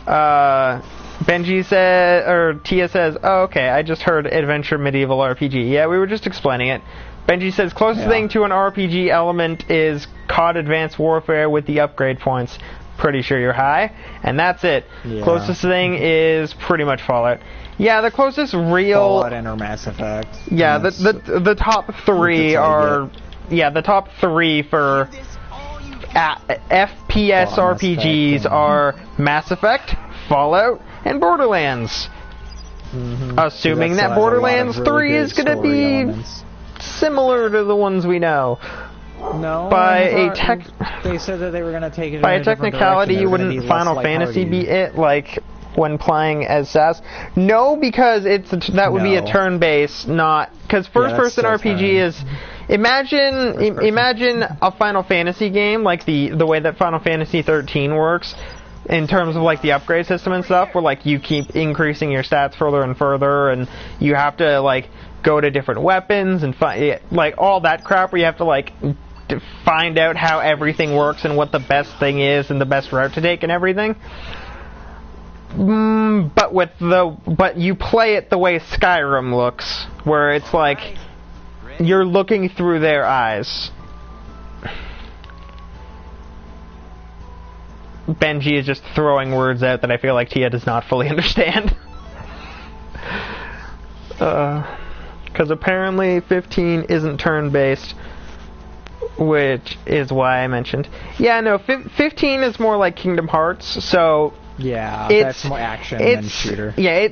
Benji said, or Tia says, "Oh, okay, I just heard adventure medieval RPG." Yeah, we were just explaining it. Benji says, closest thing to an RPG element is COD Advanced Warfare with the upgrade points. Pretty sure you're high. And that's it. Yeah. Closest thing is pretty much Fallout. Yeah, the closest real... Fallout and or Mass Effect. Yeah, the top three are... Yeah, the top three for FPS RPGs are Mass Effect, Fallout, and Borderlands. Assuming that Borderlands 3 is going to be similar to the ones we know. No. They said that they were going to take it by in a technicality, direction. wouldn't Final Fantasy be it, like, when playing as SAS? No, because that would be a turn-based, not... Because first-person RPG is... Imagine a Final Fantasy game, like the way that Final Fantasy 13 works, in terms of like the upgrade system and stuff, where like you keep increasing your stats further and further, and you have to like go to different weapons and find like all that crap, where you have to like find out how everything works and what the best thing is and the best route to take and everything. But you play it the way Skyrim looks, where it's like you're looking through their eyes. Benji is just throwing words out that I feel like Tia does not fully understand. Because apparently 15 isn't turn-based, which is why I mentioned. Yeah, no, 15 is more like Kingdom Hearts, so... Yeah, that's more action than shooter. Yeah,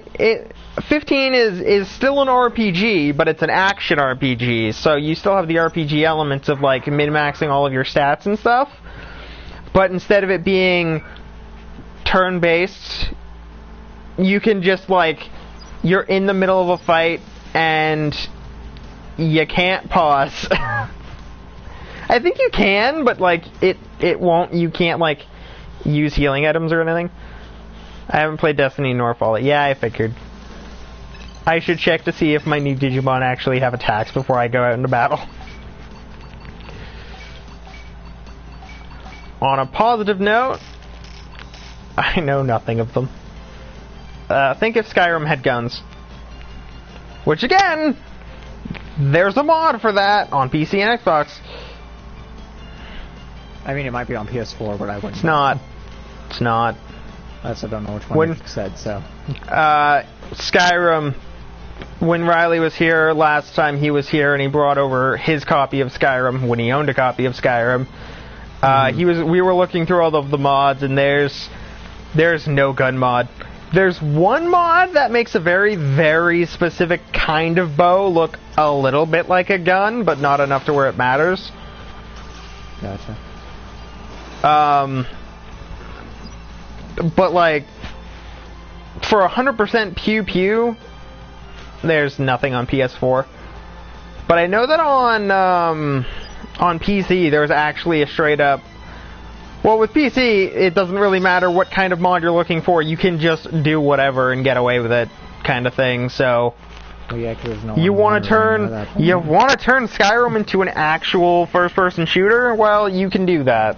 15 is still an RPG, but it's an action RPG, so you still have the RPG elements of like min-maxing all of your stats and stuff. But instead of it being turn-based, you can just, like, you're in the middle of a fight, and you can't pause. I think you can, but, like, it won't, you can't, like, use healing items or anything. I haven't played Destiny nor Fallout. Yeah, I figured. I should check to see if my new Digimon actually have attacks before I go out into battle. On a positive note, I know nothing of them. Think if Skyrim had guns. Which again, there's a mod for that on PC and Xbox. I mean, it might be on PS4, but I wouldn't. It's not. It's not. I also don't know which one you said, so. Skyrim. When Riley was here last time, he was here and he brought over his copy of Skyrim when he owned a copy of Skyrim. We were looking through all of the mods, and there's no gun mod. There's one mod that makes a very, very specific kind of bow look a little bit like a gun, but not enough to where it matters. Gotcha. But like, for 100% pew-pew, there's nothing on PS4. But I know that on PC, there's actually a straight-up... Well, with PC, it doesn't really matter what kind of mod you're looking for. You can just do whatever and get away with it, kind of thing. So, well, yeah, 'cause there's no you want to turn Skyrim into an actual first-person shooter? Well, you can do that.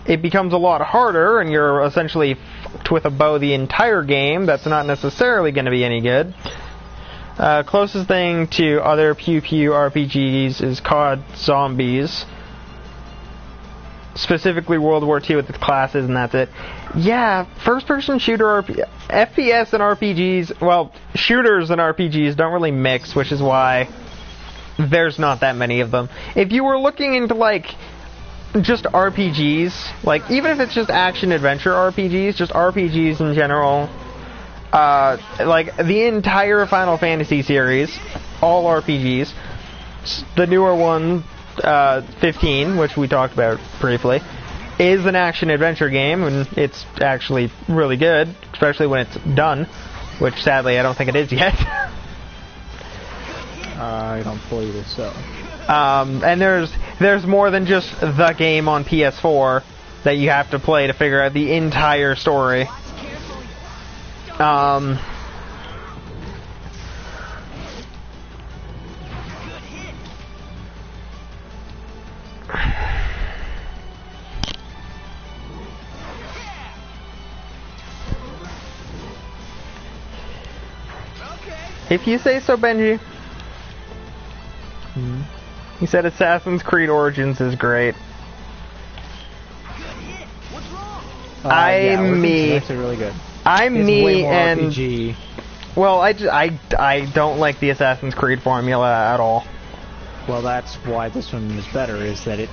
It becomes a lot harder, and you're essentially fucked with a bow the entire game. That's not necessarily going to be any good. Closest thing to other pew-pew RPGs is COD Zombies. Specifically World War II with its classes, and that's it. Yeah, first-person shooter FPS and RPGs, well, shooters and RPGs don't really mix, which is why there's not that many of them. If you were looking into, like, just RPGs, like, even if it's just action-adventure RPGs, just RPGs in general... like, the entire Final Fantasy series, all RPGs, the newer one, 15, which we talked about briefly, is an action-adventure game, and it's actually really good, especially when it's done, which sadly I don't think it is yet. I don't believe it, so. And there's more than just the game on PS4 that you have to play to figure out the entire story. If you say so, Benji. He said Assassin's Creed Origins is great. Yeah, Origins is actually really good. I'm it's me way more and RPG. well, I don't like the Assassin's Creed formula at all. Well, that's why this one is better. Is that it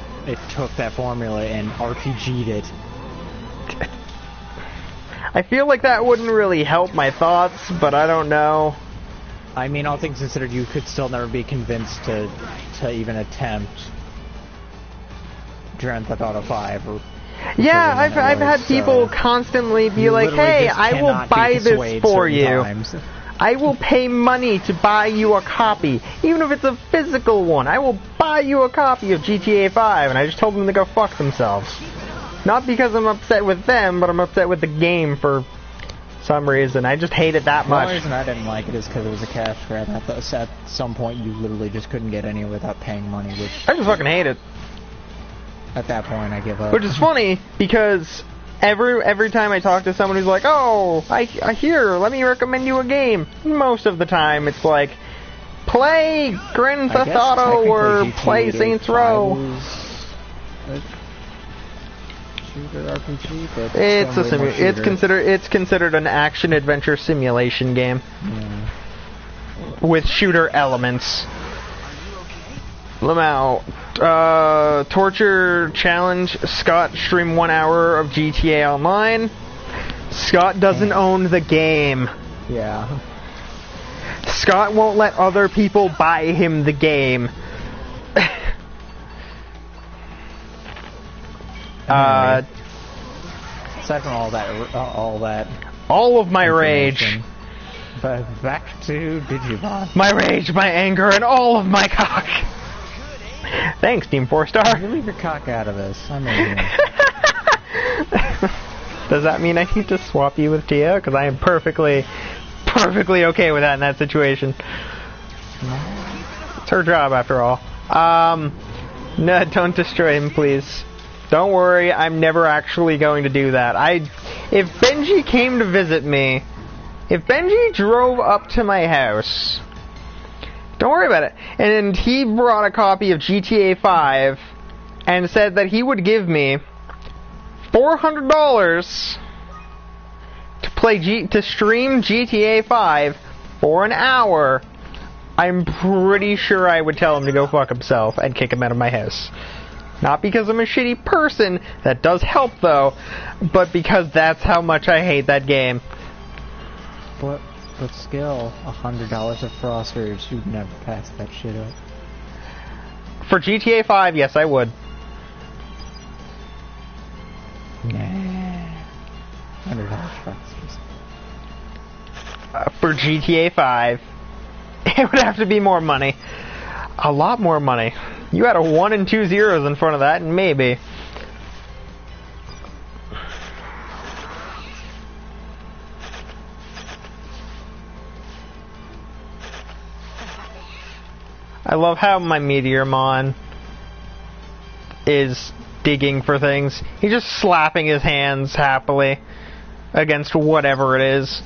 took that formula and RPG'd it. I feel like that wouldn't really help my thoughts, but I don't know. I mean, all things considered, you could still never be convinced to even attempt Grand Theft Auto 5 or... Yeah, I've had people constantly be like, "Hey, I will buy this for you. I will pay money to buy you a copy, even if it's a physical one. I will buy you a copy of GTA 5." And I just told them to go fuck themselves. Not because I'm upset with them, but I'm upset with the game for some reason. I just hate it that much. The only reason I didn't like it is because it was a cash grab. At some point, you literally just couldn't get any without paying money, which... I just fucking hate it. At that point, I give up. Which is funny, because every time I talk to someone who's like, "Oh, I hear, let me recommend you a game," most of the time it's like, play Grand Theft Auto or play Saints Row. Shooter RPG, but it's considered an action adventure simulation game with shooter elements. Lamau, torture challenge. Scott stream 1 hour of GTA Online. Scott doesn't own the game. Yeah. Scott won't let other people buy him the game. Aside from all of my rage. But back to Digimon. My rage, my anger, and all of my cock. Thanks, Team 4-Star. You leave your cock out of this. I'm in here. Does that mean I need to swap you with Tia? Because I am perfectly okay with that in that situation. It's her job, after all. No, don't destroy him, please. Don't worry, I'm never actually going to do that. If Benji came to visit me, if Benji drove up to my house... Don't worry about it. And he brought a copy of GTA 5 and said that he would give me $400 to stream GTA 5 for an hour. I'm pretty sure I would tell him to go fuck himself and kick him out of my house. Not because I'm a shitty person, that does help though, but because that's how much I hate that game. But still, $100 of frosters, you'd never pass that shit up. For GTA 5, yes, I would. Nah. $100 frosters. For GTA 5, it would have to be more money. A lot more money. You had a 1 and 2 zeros in front of that, and maybe. I love how my Meteormon is digging for things. He's just slapping his hands happily against whatever it is.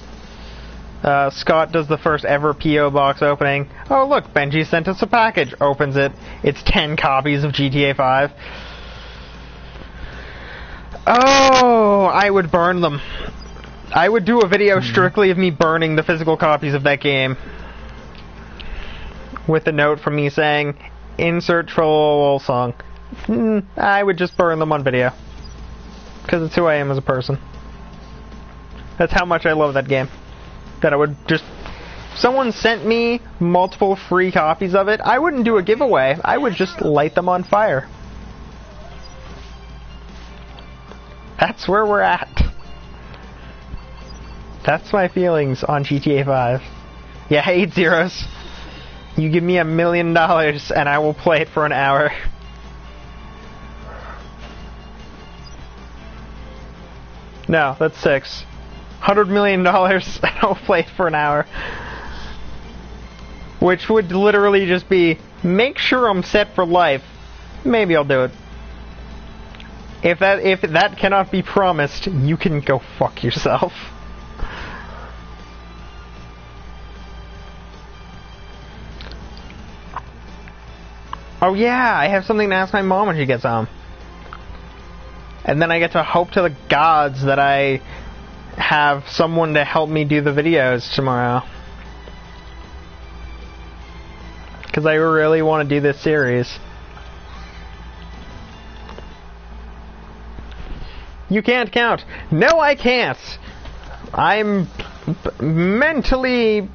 Scott does the first ever P.O. box opening. Oh look, Benji sent us a package. Opens it. It's 10 copies of GTA 5. Oh, I would burn them. I would do a video strictly of me burning the physical copies of that game. With a note from me saying, insert troll song. I would just burn them on video. Because it's who I am as a person. That's how much I love that game. That I would just... Someone sent me multiple free copies of it. I wouldn't do a giveaway. I would just light them on fire. That's where we're at. That's my feelings on GTA 5. Yeah, 8 zeros. You give me $1 million and I will play it for an hour. No, that's 6. $100 million and I'll play it for an hour. Which would literally just be, make sure I'm set for life. Maybe I'll do it. If that cannot be promised, you can go fuck yourself. Oh yeah, I have something to ask my mom when she gets home. And then I get to hope to the gods that I have someone to help me do the videos tomorrow. Because I really want to do this series. You can't count. No, I can't. I'm mentally...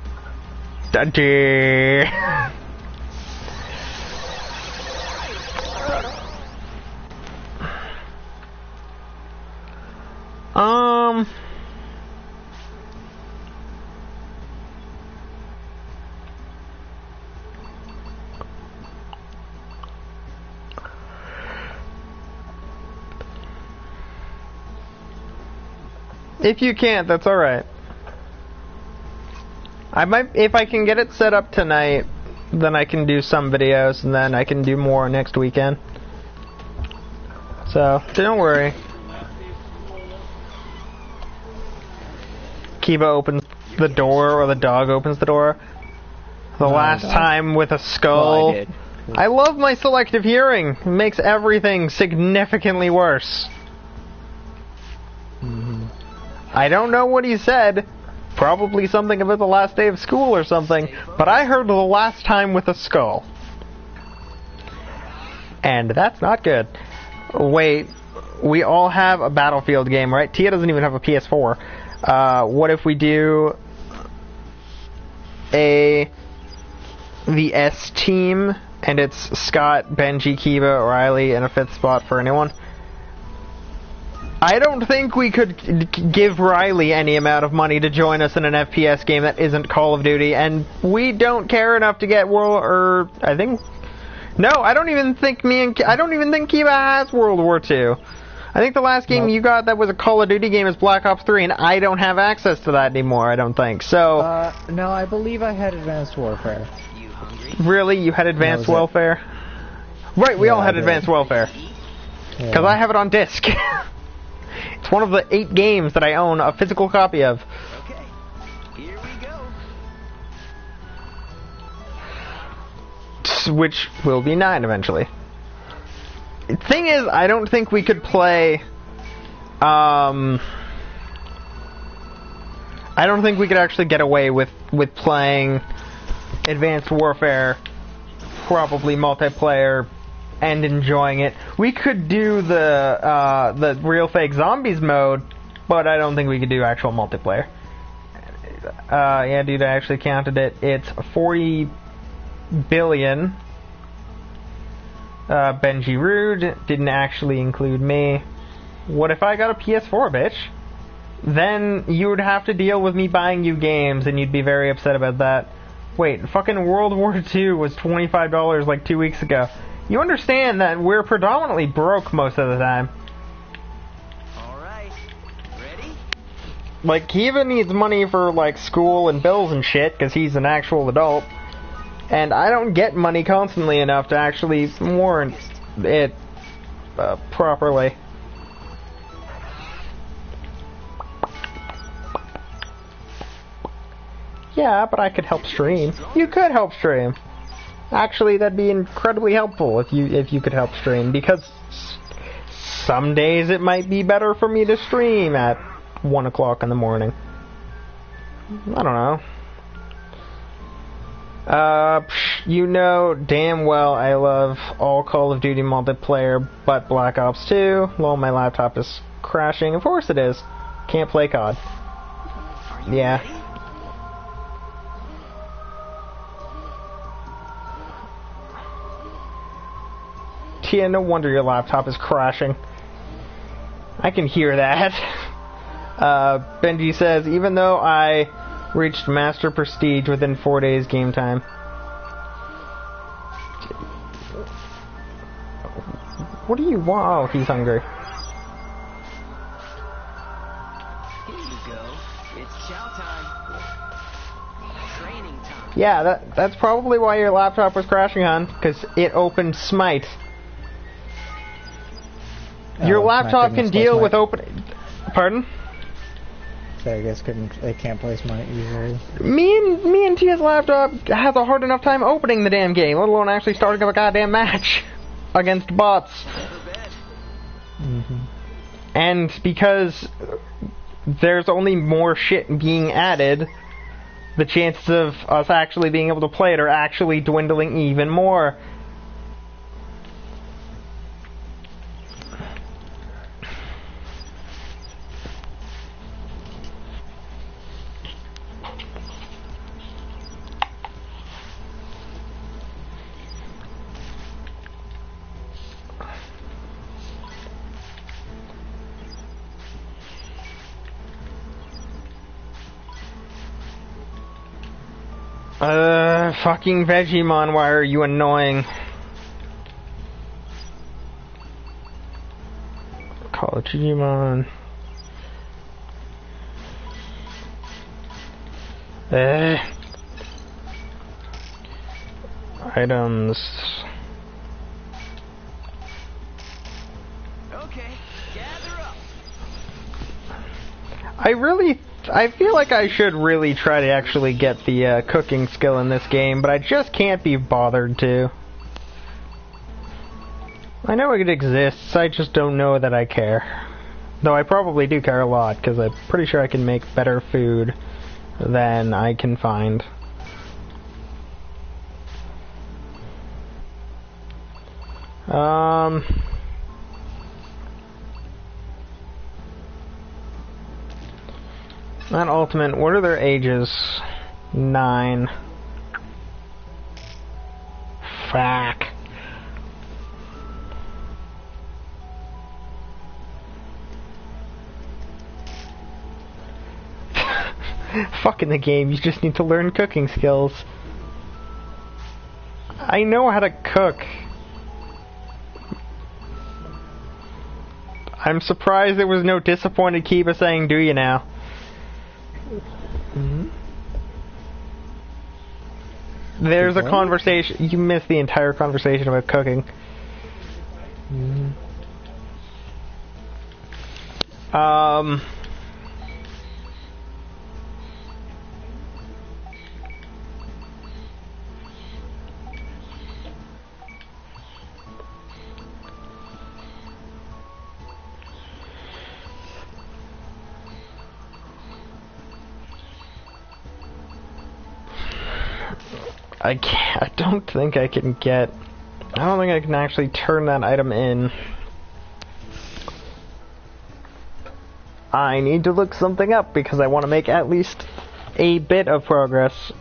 If you can't, that's alright. I might, if I can get it set up tonight, then I can do some videos, and then I can do more next weekend. So, don't worry. Kiba opens the door, or the dog opens the door. The last time with a skull. Well, I love my selective hearing. It makes everything significantly worse. I don't know what he said. Probably something about the last day of school or something. But I heard the last time with a skull. And that's not good. Wait, we all have a Battlefield game, right? Tia doesn't even have a PS4. What if we do the S team, and it's Scott, Benji, Kiba, O'Reilly, and a 5th spot for anyone? I don't think we could give Riley any amount of money to join us in an FPS game that isn't Call of Duty, and we don't care enough to get I don't even think Kiba has World War II. I think the last game you got that was a Call of Duty game is Black Ops 3, and I don't have access to that anymore, I don't think. So no, I believe I had Advanced Warfare. You hungry? Really? You had Advanced Welfare? Right, we all had Advanced Welfare. Because I have it on disc. It's one of the 8 games that I own a physical copy of. Okay, here we go. Which will be 9 eventually. Thing is, I don't think we could play... I don't think we could actually get away with playing Advanced Warfare, probably multiplayer, and enjoying it. We could do the real fake zombies mode, but I don't think we could do actual multiplayer. Yeah, dude, I actually counted it. It's 40 billion. Benji Rude didn't actually include me. What if I got a PS4, bitch? Then you would have to deal with me buying you games, and you'd be very upset about that. Wait, fucking World War II was $25 like 2 weeks ago. You understand that we're predominantly broke most of the time. Alright, ready? Like, Kiva needs money for, like, school and bills and shit, because he's an actual adult. And I don't get money constantly enough to actually warrant it properly. Yeah, but I could help stream. You could help stream. Actually, that'd be incredibly helpful if you could help stream, because some days it might be better for me to stream at 1 o'clock in the morning. I don't know. You know damn well I love all Call of Duty multiplayer but Black Ops 2. Lol, my laptop is crashing. Of course it is. Can't play COD. Yeah. Yeah, no wonder your laptop is crashing. I can hear that. Benji says, even though I reached Master Prestige within 4 days game time. What do you want? Oh, he's hungry. Here you go. It's chow time. Training time. Yeah, that's probably why your laptop was crashing, hon, because it opened Smite. Your laptop can deal with open... Pardon? So I guess it can't play Smite easily. Me and Tia's laptop has a hard enough time opening the damn game, let alone actually starting up a goddamn match against bots. Mm-hmm. And because there's only more shit being added, the chances of us actually being able to play it are actually dwindling even more. Fucking Digimon, why are you annoying? Call it Digimon. Items. Okay, gather up. I feel like I should really try to actually get the cooking skill in this game, but I just can't be bothered to. I know it exists, I just don't know that I care. Though I probably do care a lot, because I'm pretty sure I can make better food than I can find. Not ultimate. What are their ages? 9. Fuck. Fuck in the game, you just need to learn cooking skills. I know how to cook. I'm surprised there was no disappointed Kiba saying, do you now? Mm-hmm. There's a conversation. You missed the entire conversation about cooking. Mm-hmm. I don't think I can get... I don't think I can actually turn that item in. I need to look something up because I want to make at least a bit of progress.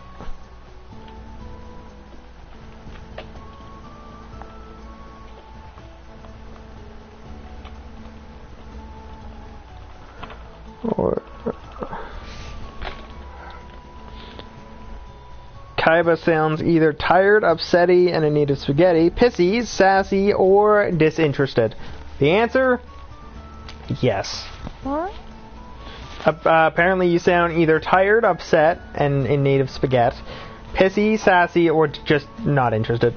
Kaiba sounds either tired, upsetty, and in need of spaghetti, pissy, sassy, or disinterested. The answer? Yes. What? Apparently you sound either tired, upset, and in need of spaghetti, pissy, sassy, or just not interested.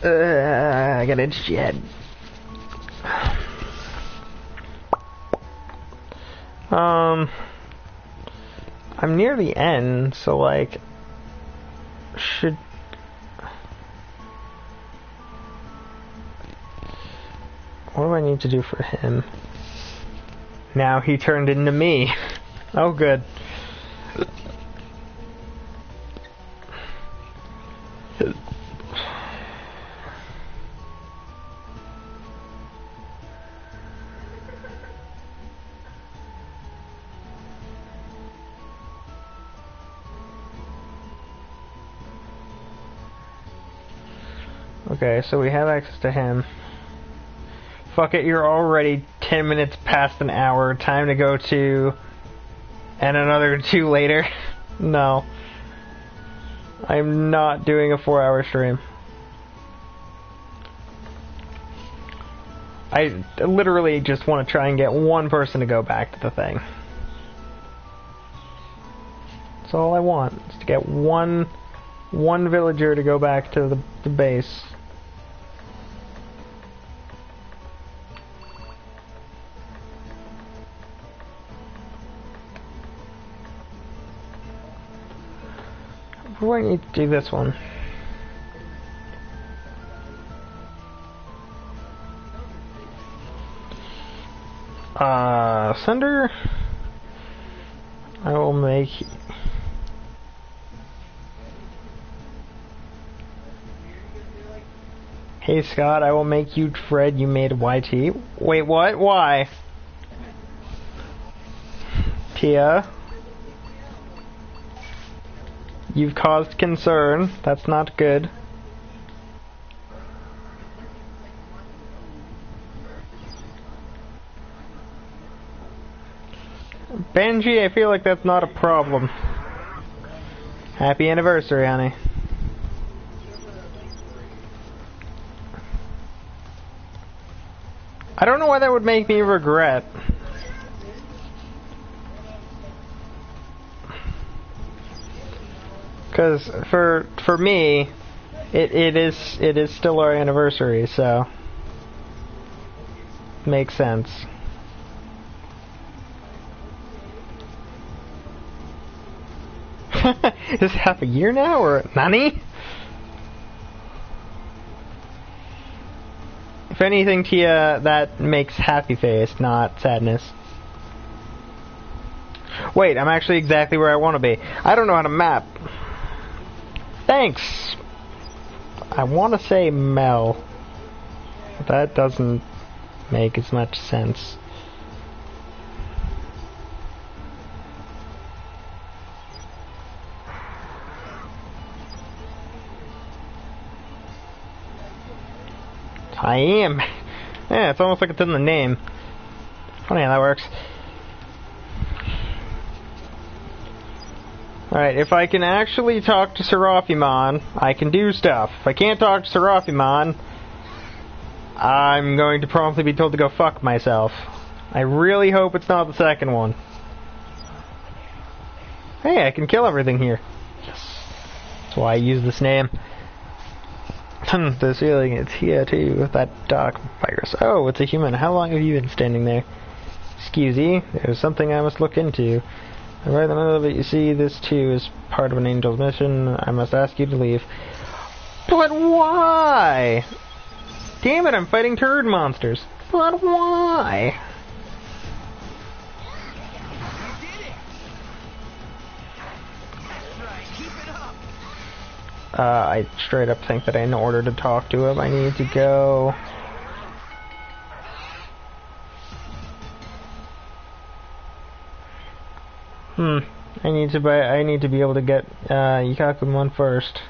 I got itchy head. I'm near the end, so like, should... What do I need to do for him? Now he turned into me. Oh, good. Okay, so we have access to him. Fuck it, you're already 10 minutes past an hour. Time to go to... And another 2 later. No. I'm not doing a 4-hour stream. I literally just want to try and get one person to go back to the thing. That's all I want, is to get one villager to go back to the base. I need to do this one. Sender. I will make. Hey Scott, I will make you Fred. You made YT. Wait, what? Why? Tia. You've caused concern. That's not good. Benji, I feel like that's not a problem. Happy anniversary, honey. I don't know why that would make me regret. Because for me, it is still our anniversary, so makes sense. Is this half a year now, or nani? If anything, Tia, that makes happy face, not sadness. Wait, I'm actually exactly where I want to be. I don't know how to map. Thanks! I want to say Mel. But that doesn't make as much sense. I am. Yeah, it's almost like it's in the name. Funny how that works. Alright, if I can actually talk to Seraphimon, I can do stuff. If I can't talk to Seraphimon, I'm going to promptly be told to go fuck myself. I really hope it's not the second one. Hey, I can kill everything here. That's why I use this name. The ceiling, it's here too, with that dark virus. Oh, it's a human. How long have you been standing there? Excusey, there's something I must look into. Right in the middle of it, you see, this too is part of an angel's mission. I must ask you to leave. But why? Damn it, I'm fighting turd monsters. But why? I straight up think that in order to talk to him, I need to go... I need to be able to get Yikakumon first.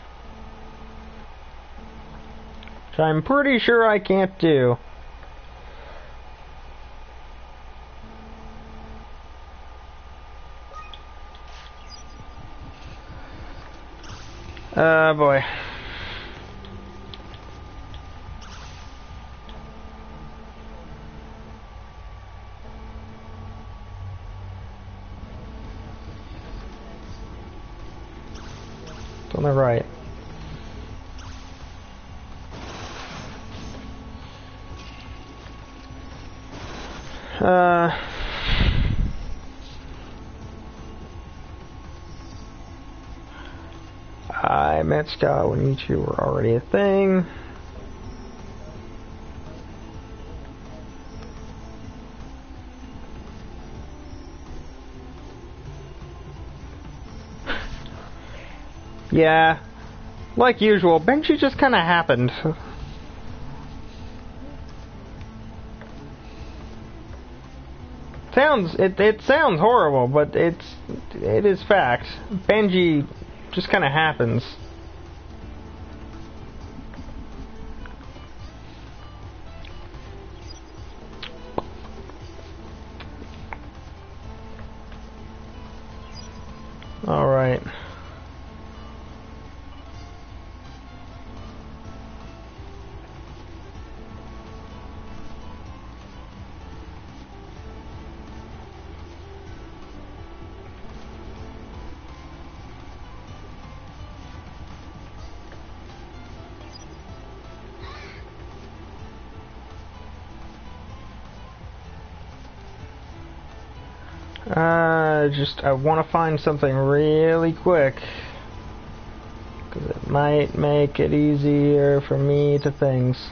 Which I'm pretty sure I can't do. Boy. It's on the right. I met Scott when you two were already a thing. Yeah, like usual, Benji just kind of happened. It sounds horrible, but it is fact. Benji just kind of happens. Alright. I want to find something really quick, because it might make it easier for me to things.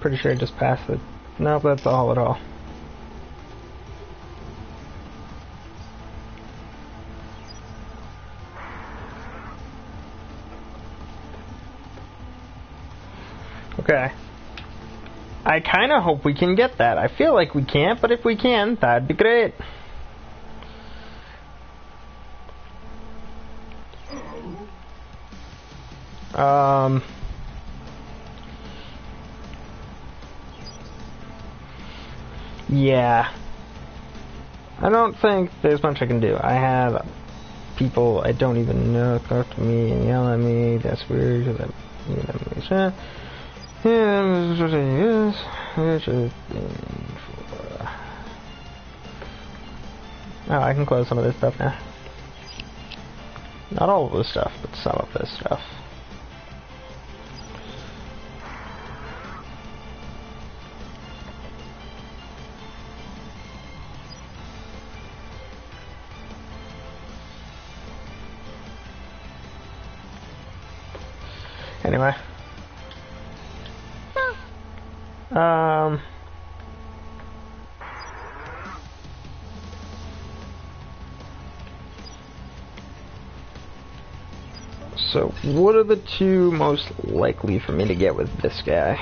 Pretty sure I just passed it. Nope, that's all at all. Okay. I kind of hope we can get that. I feel like we can't, but if we can, that'd be great. Yeah. I don't think there's much I can do. I have people I don't even know come up to me and yell at me. That's weird. Oh, I can close some of this stuff now. Not all of this stuff, but some of this stuff. Anyway. So, what are the two most likely for me to get with this guy?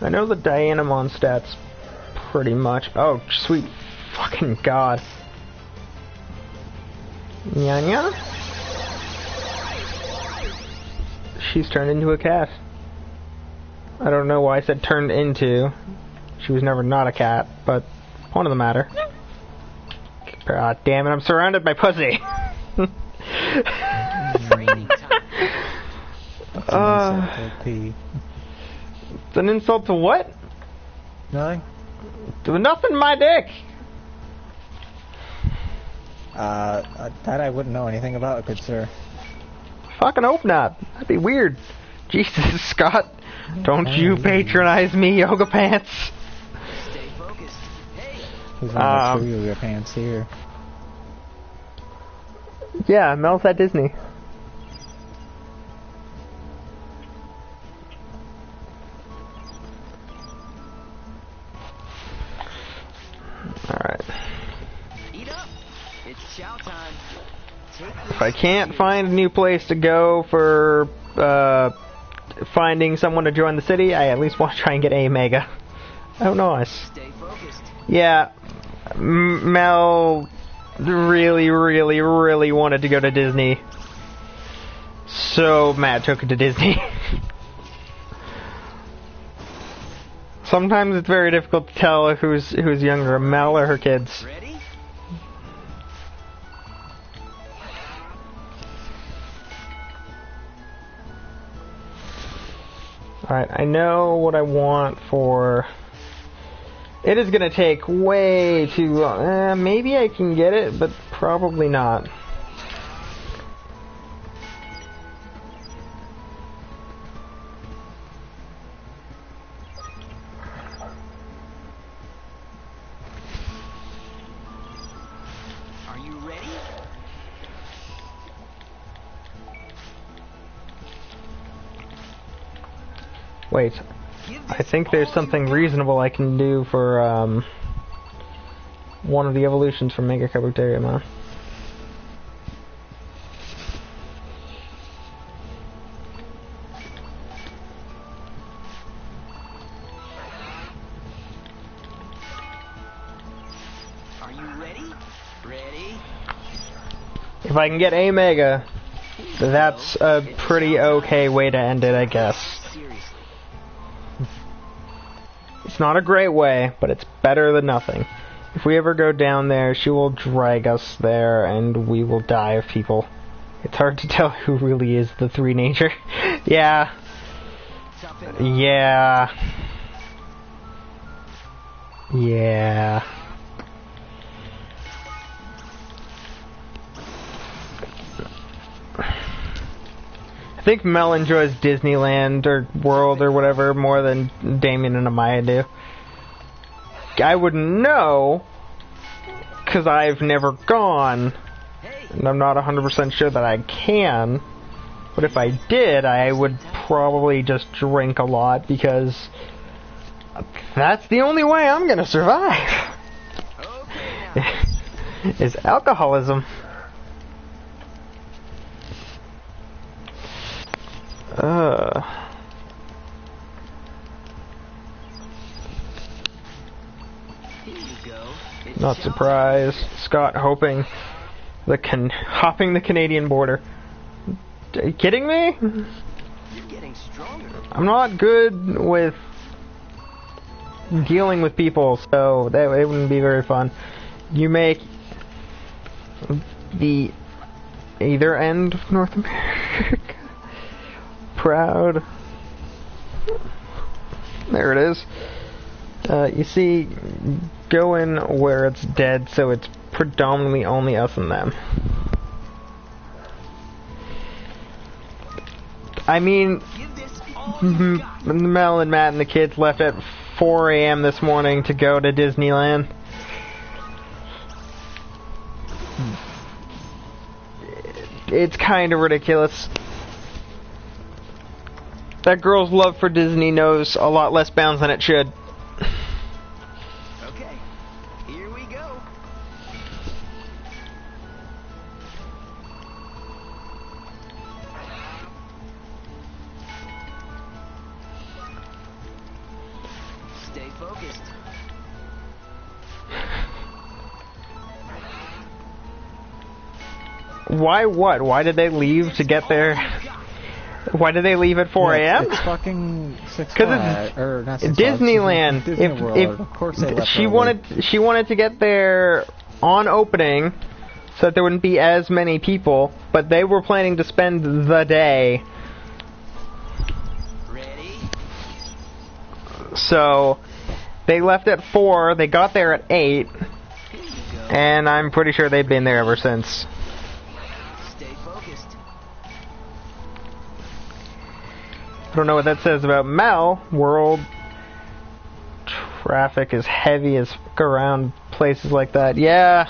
I know the Digimon stats pretty much. Oh, sweet fucking god. Nya? She's turned into a cat. I don't know why I said turned into. She was never not a cat, but point of the matter. God damn it, I'm surrounded by pussy. It's an insult to what? Nothing. Do nothing, my dick. That I wouldn't know anything about, good sir. Fucking hope not. That'd be weird. Jesus, Scott. Don't you patronize me, Yoga Pants. Stay focused. Hey. Who's wearing the yoga pants here? Yeah, Mel's at Disney. Alright. Eat up. It's chow time. If I can't find a new place to go for finding someone to join the city, I at least want to try and get a Mega. Oh, nice. Stay focused. Yeah, Mel really, really, really wanted to go to Disney. So Matt took her to Disney. Sometimes it's very difficult to tell who's younger, Mel or her kids. Ready? Alright, I know what I want for... It is gonna take way too long. Maybe I can get it, but probably not. Are you ready? Wait, I think there's something reasonable I can do for one of the evolutions from Mega Kabuterimon. If I can get a Mega, that's a pretty okay way to end it, I guess. Seriously. It's not a great way, but it's better than nothing. If we ever go down there, she will drag us there, and we will die of people. It's hard to tell who really is the three nature. Yeah. Yeah. Yeah. I think Mel enjoys Disneyland or World or whatever more than Damien and Amaya do. I wouldn't know, because I've never gone, and I'm not 100% sure that I can. But if I did, I would probably just drink a lot, because that's the only way I'm gonna survive. Is alcoholism. Not surprised. Scott hopping the Canadian border. Are you kidding me? You're getting stronger. I'm not good with dealing with people, so that it wouldn't be very fun. You make the either end of North America proud. There it is. You see, go in where it's dead, so it's predominantly only us and them. I mean, Mel and Matt and the kids left at 4 a.m. this morning to go to Disneyland. It's kind of ridiculous. That girl's love for Disney knows a lot less bounds than it should. Okay, here we go. Stay focused. Why what? Why did they leave to get there? Why did they leave at 4 a.m.? It's fucking 6 'Cause it's or not 6 Disneyland. Disney World. Of course they left she early. wanted to get there on opening, so that there wouldn't be as many people. But they were planning to spend the day. Ready? So they left at 4. They got there at 8, Here you go. and I'm pretty sure they've been there ever since. Stay focused. I don't know what that says about Mel. World traffic is heavy as fuck around places like that. Yeah,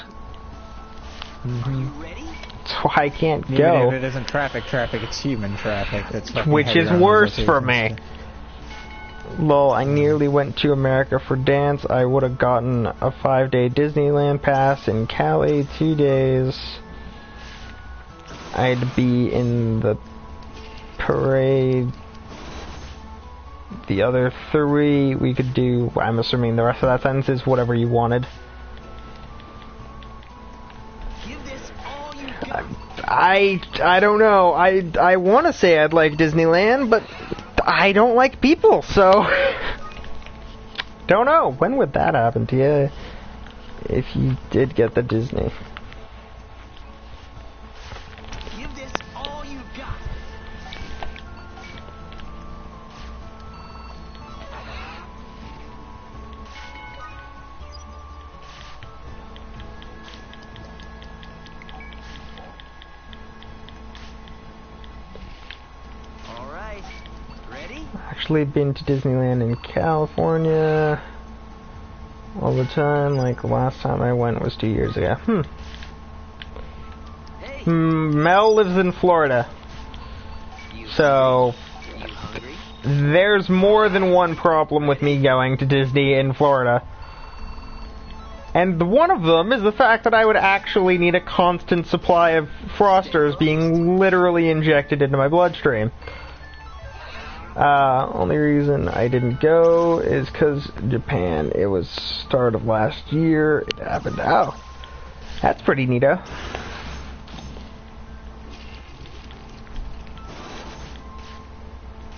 Are you ready? that's why I can't Even go. if it isn't traffic, it's human traffic. That's fucking Which heavy is around worse those for locations. me. Lol, I nearly went to America for dance. I would have gotten a 5-day Disneyland pass in Cali, 2 days. I'd be in the parade. The other 3 we could do. I'm assuming the rest of that sentence is whatever you wanted. Give this all you got. I don't know. I want to say I'd like Disneyland, but I don't like people, so don't know. When would that happen to you if you did get the Disney? Give this all you got. All right. Ready? Actually been to Disneyland in California all the time. Like the last time I went was 2 years ago. Hey, Mel lives in Florida, you so you hungry? there's more than one problem with me going to Disney in Florida. And one of them is the fact that I would actually need a constant supply of Frosters being literally injected into my bloodstream. Only reason I didn't go is because Japan, it was start of last year, it happened. Oh, that's pretty neato.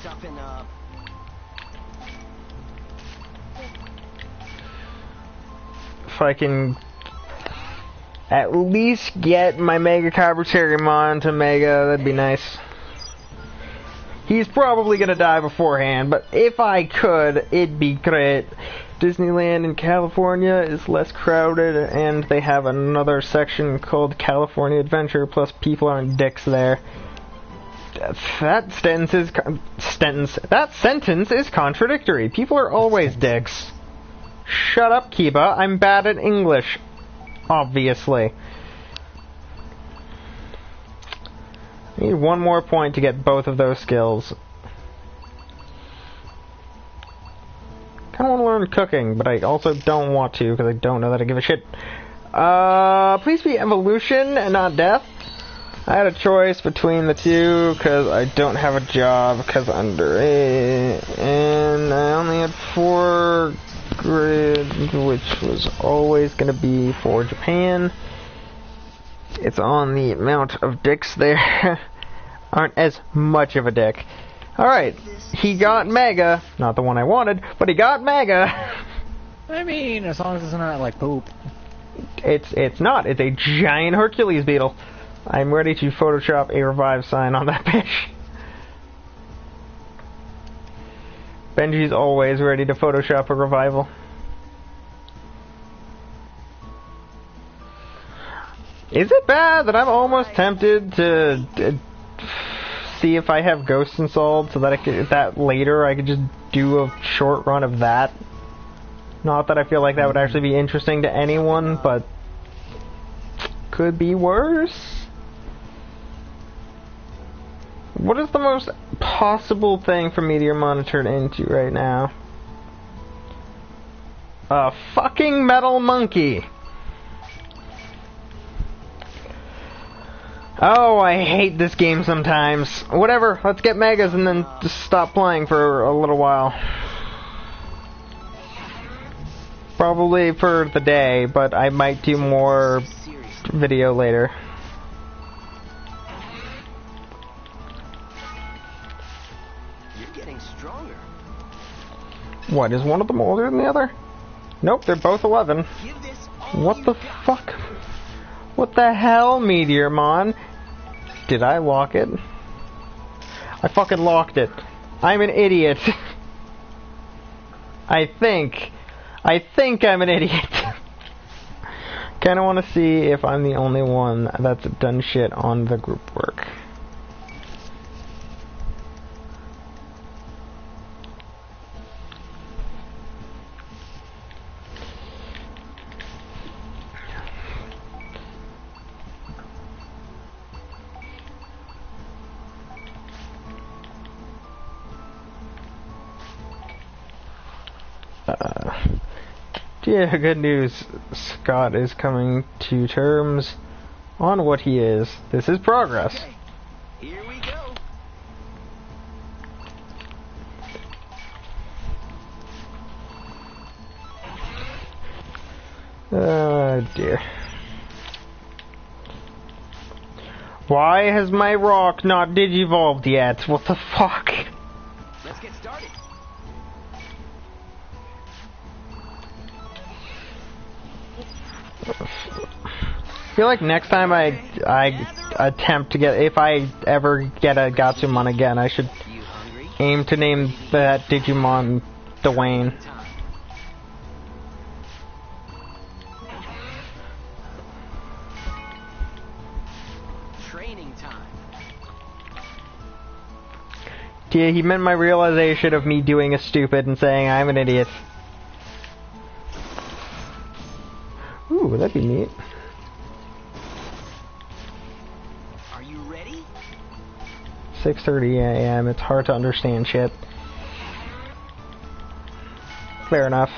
Toughen up. If I can at least get my Mega Kabuterimon to Mega, that'd be nice. He's probably gonna die beforehand, but if I could, it'd be great. Disneyland in California is less crowded, and they have another section called California Adventure, plus people aren't dicks there. That sentence is contradictory. People are always dicks. Shut up, Kiba. I'm bad at English. Obviously. I need one more point to get both of those skills. I want to learn cooking, but I also don't want to because I don't know that I give a shit. Please be evolution and not death. I had a choice between the two because I don't have a job because under A, and I only had 4 grid, which was always going to be for Japan. It's on the amount of dicks there aren't as much of a dick. Alright, he got Mega. Not the one I wanted, but he got Mega. I mean, as long as it's not like poop. It's not. It's a giant Hercules beetle. I'm ready to Photoshop a revive sign on that bitch. Benji's always ready to Photoshop a revival. Is it bad that I'm almost tempted to see if I have Ghost installed so that later I could just do a short run of that? Not that I feel like that would actually be interesting to anyone, but could be worse. What is the most possible thing for Meteormon to turn into right now? A fucking metal monkey. Oh, I hate this game sometimes. Whatever, let's get Megas and then just stop playing for a little while. Probably for the day, but I might do more video later. You're getting stronger. What, is one of them older than the other? Nope, they're both 11. Give this all What you the got. fuck? What the hell, Meteormon? Did I lock it? I fucking locked it. I'm an idiot. I think I'm an idiot. Kinda wanna see if I'm the only one that's done shit on the group work. Yeah, good news. Scott is coming to terms on what he is. This is progress. Okay, here we go. Oh dear. Why has my rock not digivolved yet? What the fuck? Let's get started. I feel like next time I attempt to get, if I ever get a Gatsumon again, I should You hungry? aim to name that Digimon Dwayne. Time. Training time. Yeah, he meant my realization of me doing a stupid and saying I'm an idiot. Ooh, that'd be neat. Are you ready? 6:30 a.m. It's hard to understand shit. Fair enough.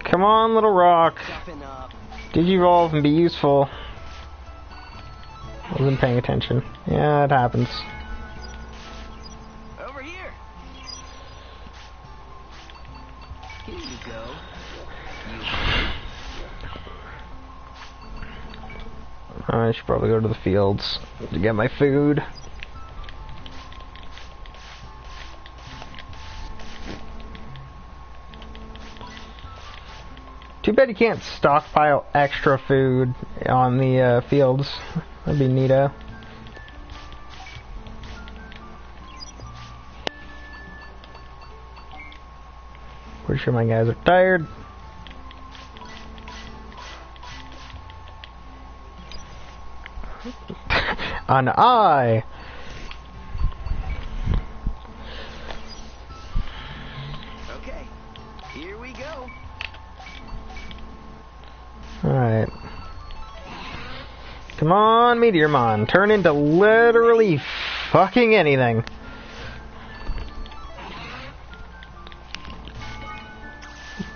Come on, little rock. Toughen up. Digivolve and be useful. Wasn't paying attention. Yeah, it happens. Over here. Here you go. You I should probably go to the fields to get my food. Too bad you can't stockpile extra food on the fields. That'd be neato. Pretty sure my guys are tired. An eye! Okay, here we go. Alright. Come on, Meteormon. Turn into literally fucking anything.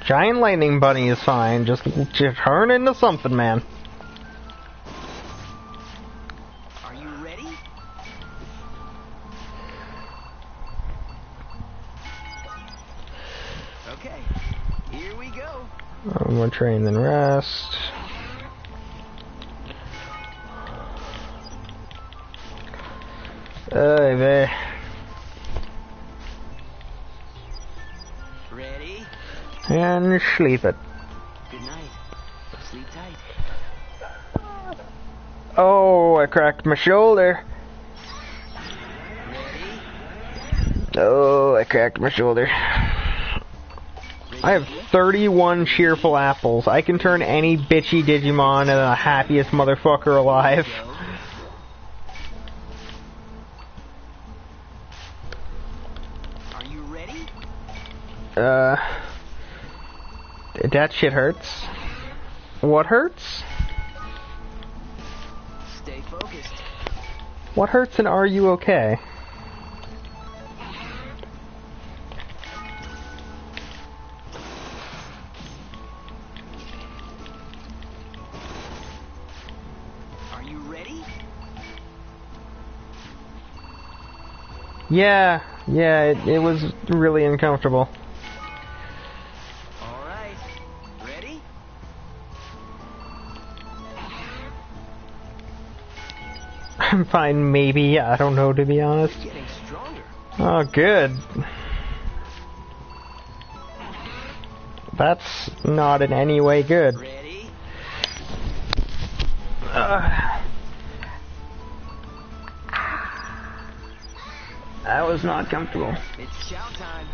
Giant lightning bunny is fine. Just turn into something, man. Are you ready? Okay, here we go. More train than rest. Hey, Ready? and sleep it. Good night. Sleep tight. Oh, I cracked my shoulder. Ready? Oh, I cracked my shoulder. I have 31 cheerful apples. I can turn any bitchy Digimon into the happiest motherfucker alive. Go. Are you ready? That shit hurts. What hurts? Stay focused. What hurts and are you okay? Are you ready? Yeah, it was really uncomfortable. All right. Ready? I'm fine, maybe. I don't know, to be honest. Getting stronger. Oh, good. That's not in any way good. Ready? That was not comfortable. It's chow time.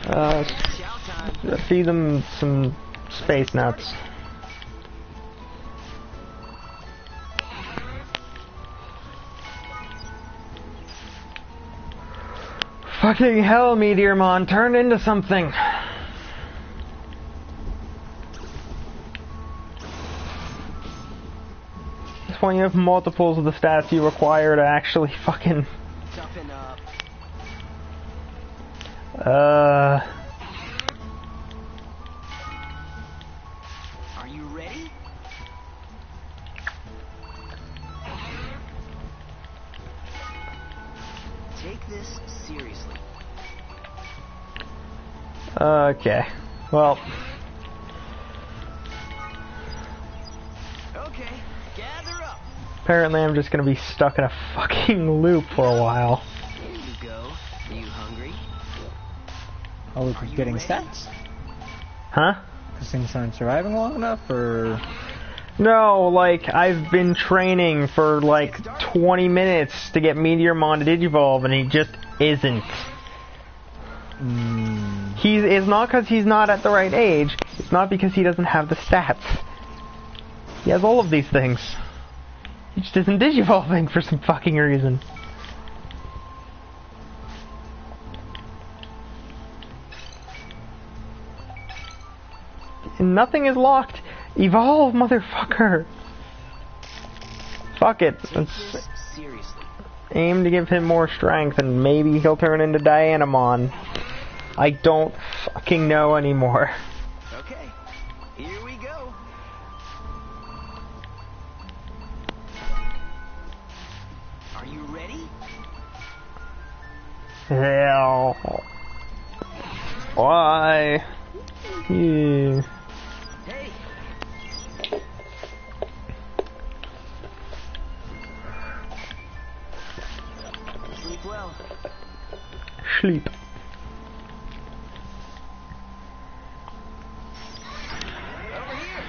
Let's Chow time. feed them some space nuts. Fucking hell, Meteormon, turn into something. This one you have multiples of the stats you require to actually fucking... Toughen up. Uh... Are you ready? Take this seriously. Okay. Well... Okay, gather up. Apparently I'm just gonna be stuck in a fucking loop for a while. Here you go. Are you hungry? Oh, we're you getting ready? stats? Huh? Because things aren't surviving long enough, or... No, like, I've been training for like 20 minutes to get Meteormon to Digivolve, and he just isn't. It's not because he's not at the right age, it's not because he doesn't have the stats. He has all of these things. He just isn't Digivolving for some fucking reason. And nothing is locked. Evolve, motherfucker! Fuck it. Take Let's this seriously. aim to give him more strength and maybe he'll turn into Dianamon. I don't fucking know anymore. Okay, here we go. Are you ready? Hell. Why? Yeah. Hey,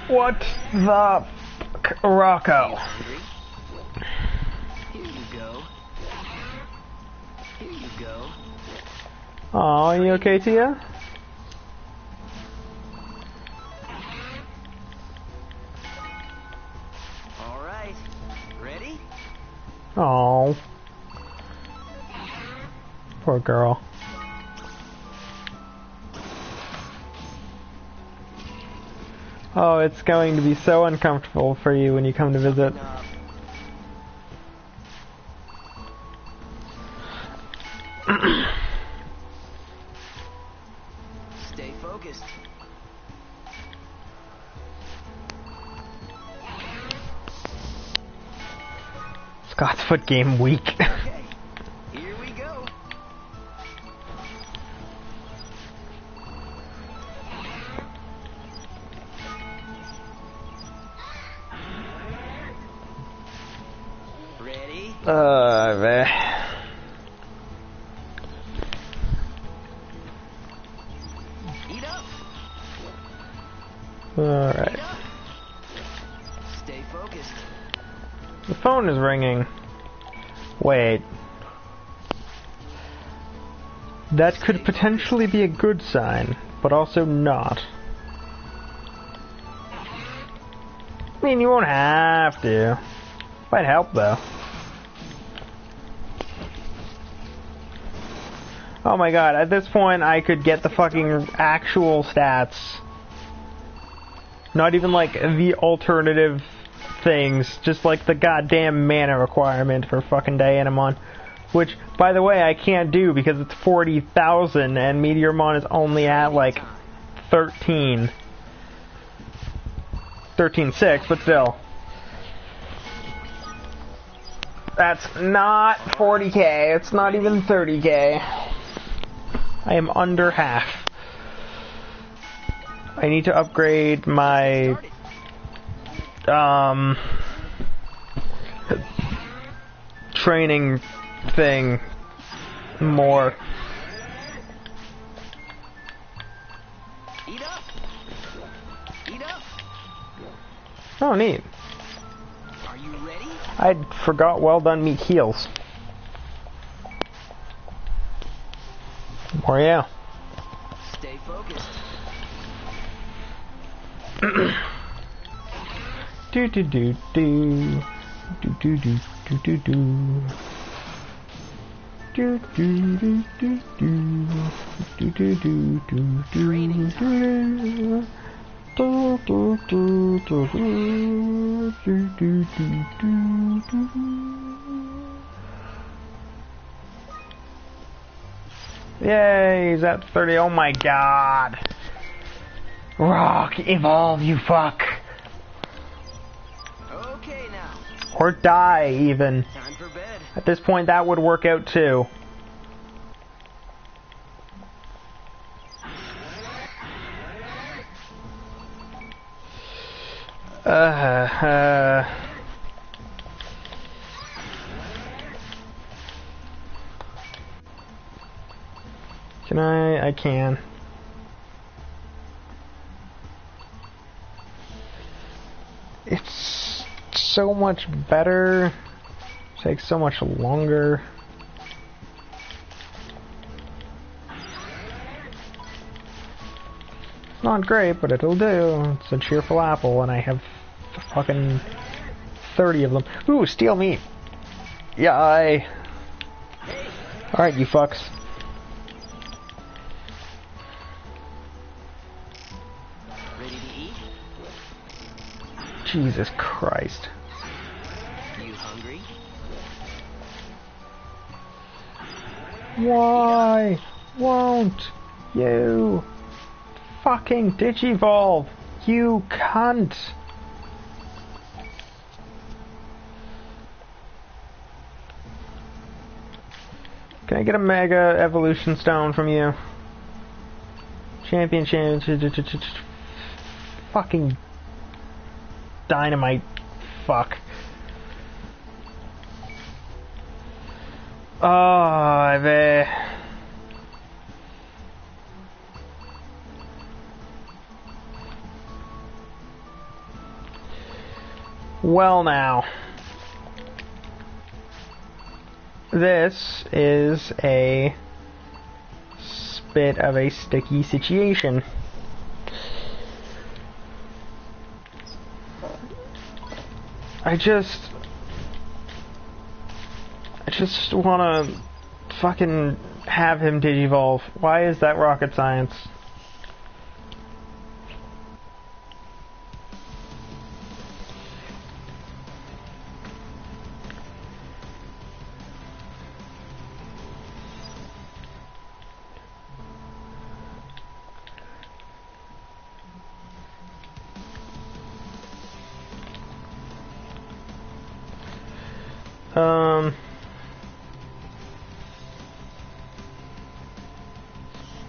What the fuck, Rocco? Hungry? Here you go. Here you go. Aw, you okay, Tia? All right. Ready? Aw. Poor girl. Oh, it's going to be so uncomfortable for you when you come to visit. Stay focused. Scott's foot game weak. Okay. Here we go. Ready? Man. Eat up. Alright. Eat up. Stay focused. The phone is ringing. Wait. That could potentially be a good sign, but also not. I mean, you won't have to. Might help, though. Oh my god, at this point I could get the fucking actual stats. Not even like the alternative things, just like the goddamn mana requirement for fucking Dianamon. Which, by the way, I can't do because it's 40,000 and Meteormon is only at like 13. 13.6, but still. That's not 40k, it's not even 30k. I am under half. I need to upgrade my training thing more. Eat up. Eat up. Oh, neat. Are you ready? I forgot well done meat heals. Or yeah. Stay focused. Do do do do do do do do do do do do do do do do do do do Training do do do do do do do do do. Yay, he's at 30. Oh my god. Rock, evolve, you fuck. Okay now. Or die, even. Time for bed. At this point, that would work out too. Can I can. It's so much better. Takes so much longer. It's not great, but it'll do. It's a cheerful apple, and I have fucking 30 of them. Ooh, steel meat. Yeah, Alright, you fucks. Ready to eat? Jesus Christ. You hungry? Why won't you fucking digivolve, you cunt? Can I get a mega evolution stone from you? Champion. Fucking dynamite. Fuck. Oh, I've Well now. This is a bit of a sticky situation. I just wanna fucking have him digivolve. Why is that rocket science?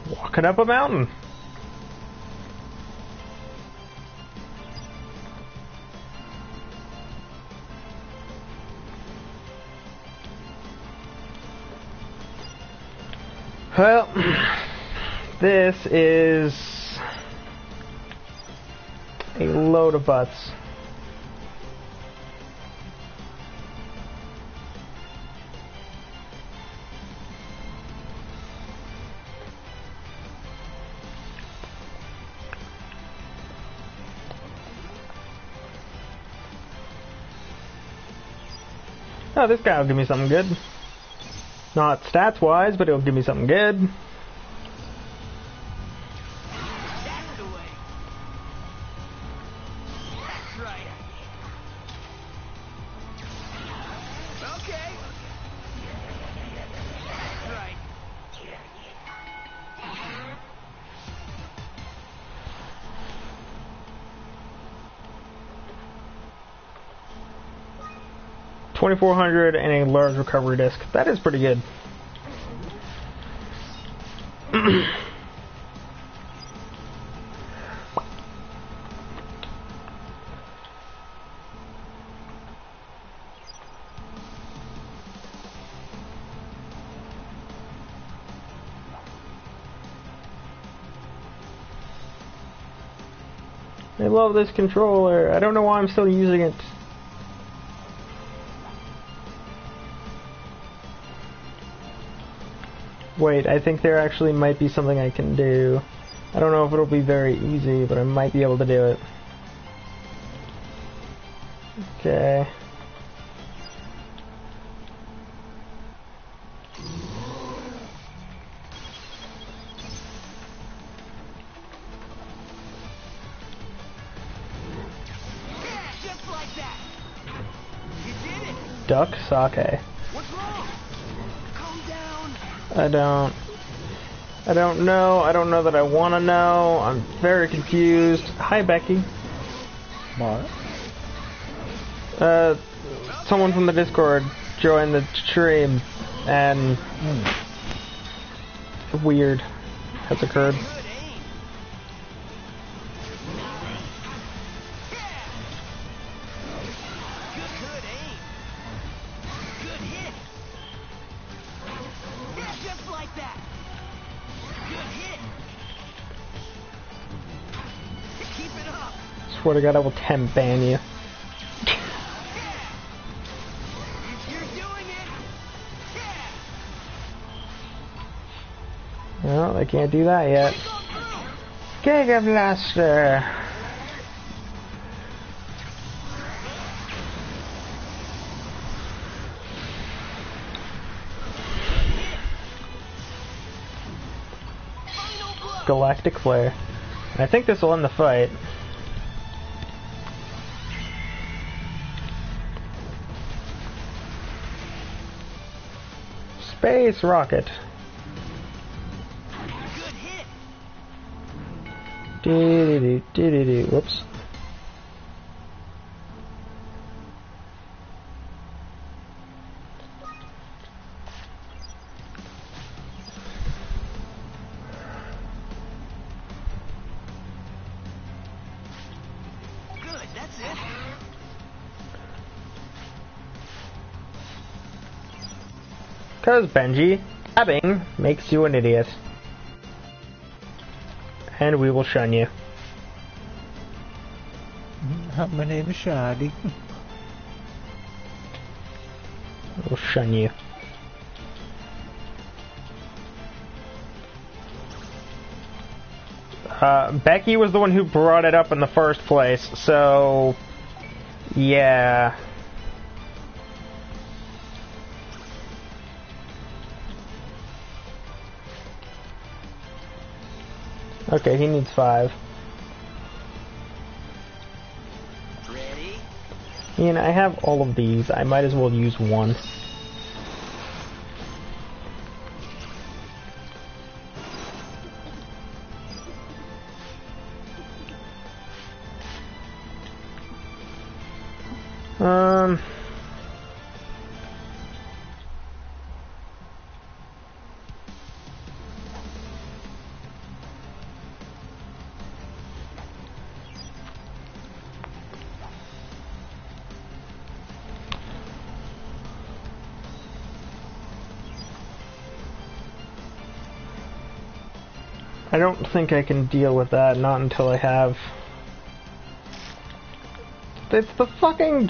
Walking up a mountain. Well, this is a load of butts. Oh, this guy will give me something good. Not stats-wise, but he'll give me something good. That's the way. That's right. Okay. That's right. 2,400 and a large recovery disc. That is pretty good. I love this controller. I don't know why I'm still using it. Wait, I think there actually might be something I can do. I don't know if it'll be very easy, but I might be able to do it. Okay. Yeah, just like that. You did it. Duck sake. What's wrong? Calm down. I don't know. I don't know that I want to know. I'm very confused. Hi, Becky. What? Someone from the Discord joined the stream, and weird has occurred. Good aim. Good aim. Good hit. Yeah, just like that. Good hit. Keep it up. Swear to God, I will 10 ban you. You're doing it. Yeah. Well, I can't do that yet. Giga Blaster! Final blow. Galactic Flare. I think this will end the fight. Space Rocket. Good hit. Do-do-do-do-do-do. Whoops. Good, that's it. Cause Benji, stabbing makes you an idiot. And we will shun you. My name is Shadi. will shun you. Becky was the one who brought it up in the first place, so... yeah. Okay, he needs 5. Ready? Ian, I have all of these. I might as well use one. I don't think I can deal with that, not until I have... It's the fucking...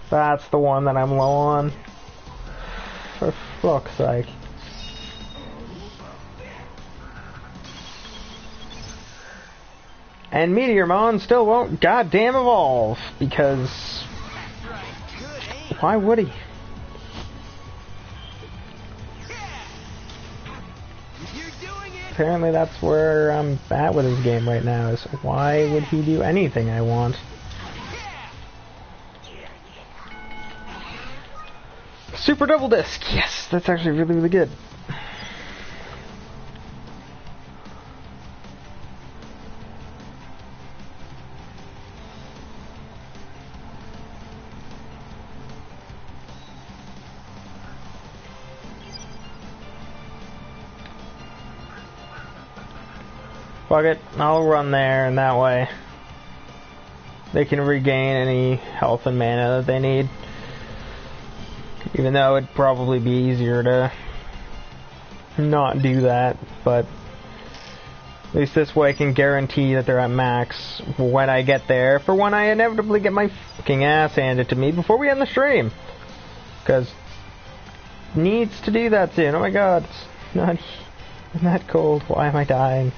That's the one that I'm low on. For fuck's sake. And Meteormon still won't goddamn evolve, because... why would he? Apparently that's where I'm at with his game right now, is why would he do anything I want? Super Double Disc! Yes, that's actually really, really good. Fuck it, I'll run there, and that way they can regain any health and mana that they need. Even though it'd probably be easier to not do that, but at least this way I can guarantee that they're at max when I get there, for when I inevitably get my fucking ass handed to me before we end the stream. Because needs to do that soon. Oh my god, it's not cold. Why am I dying?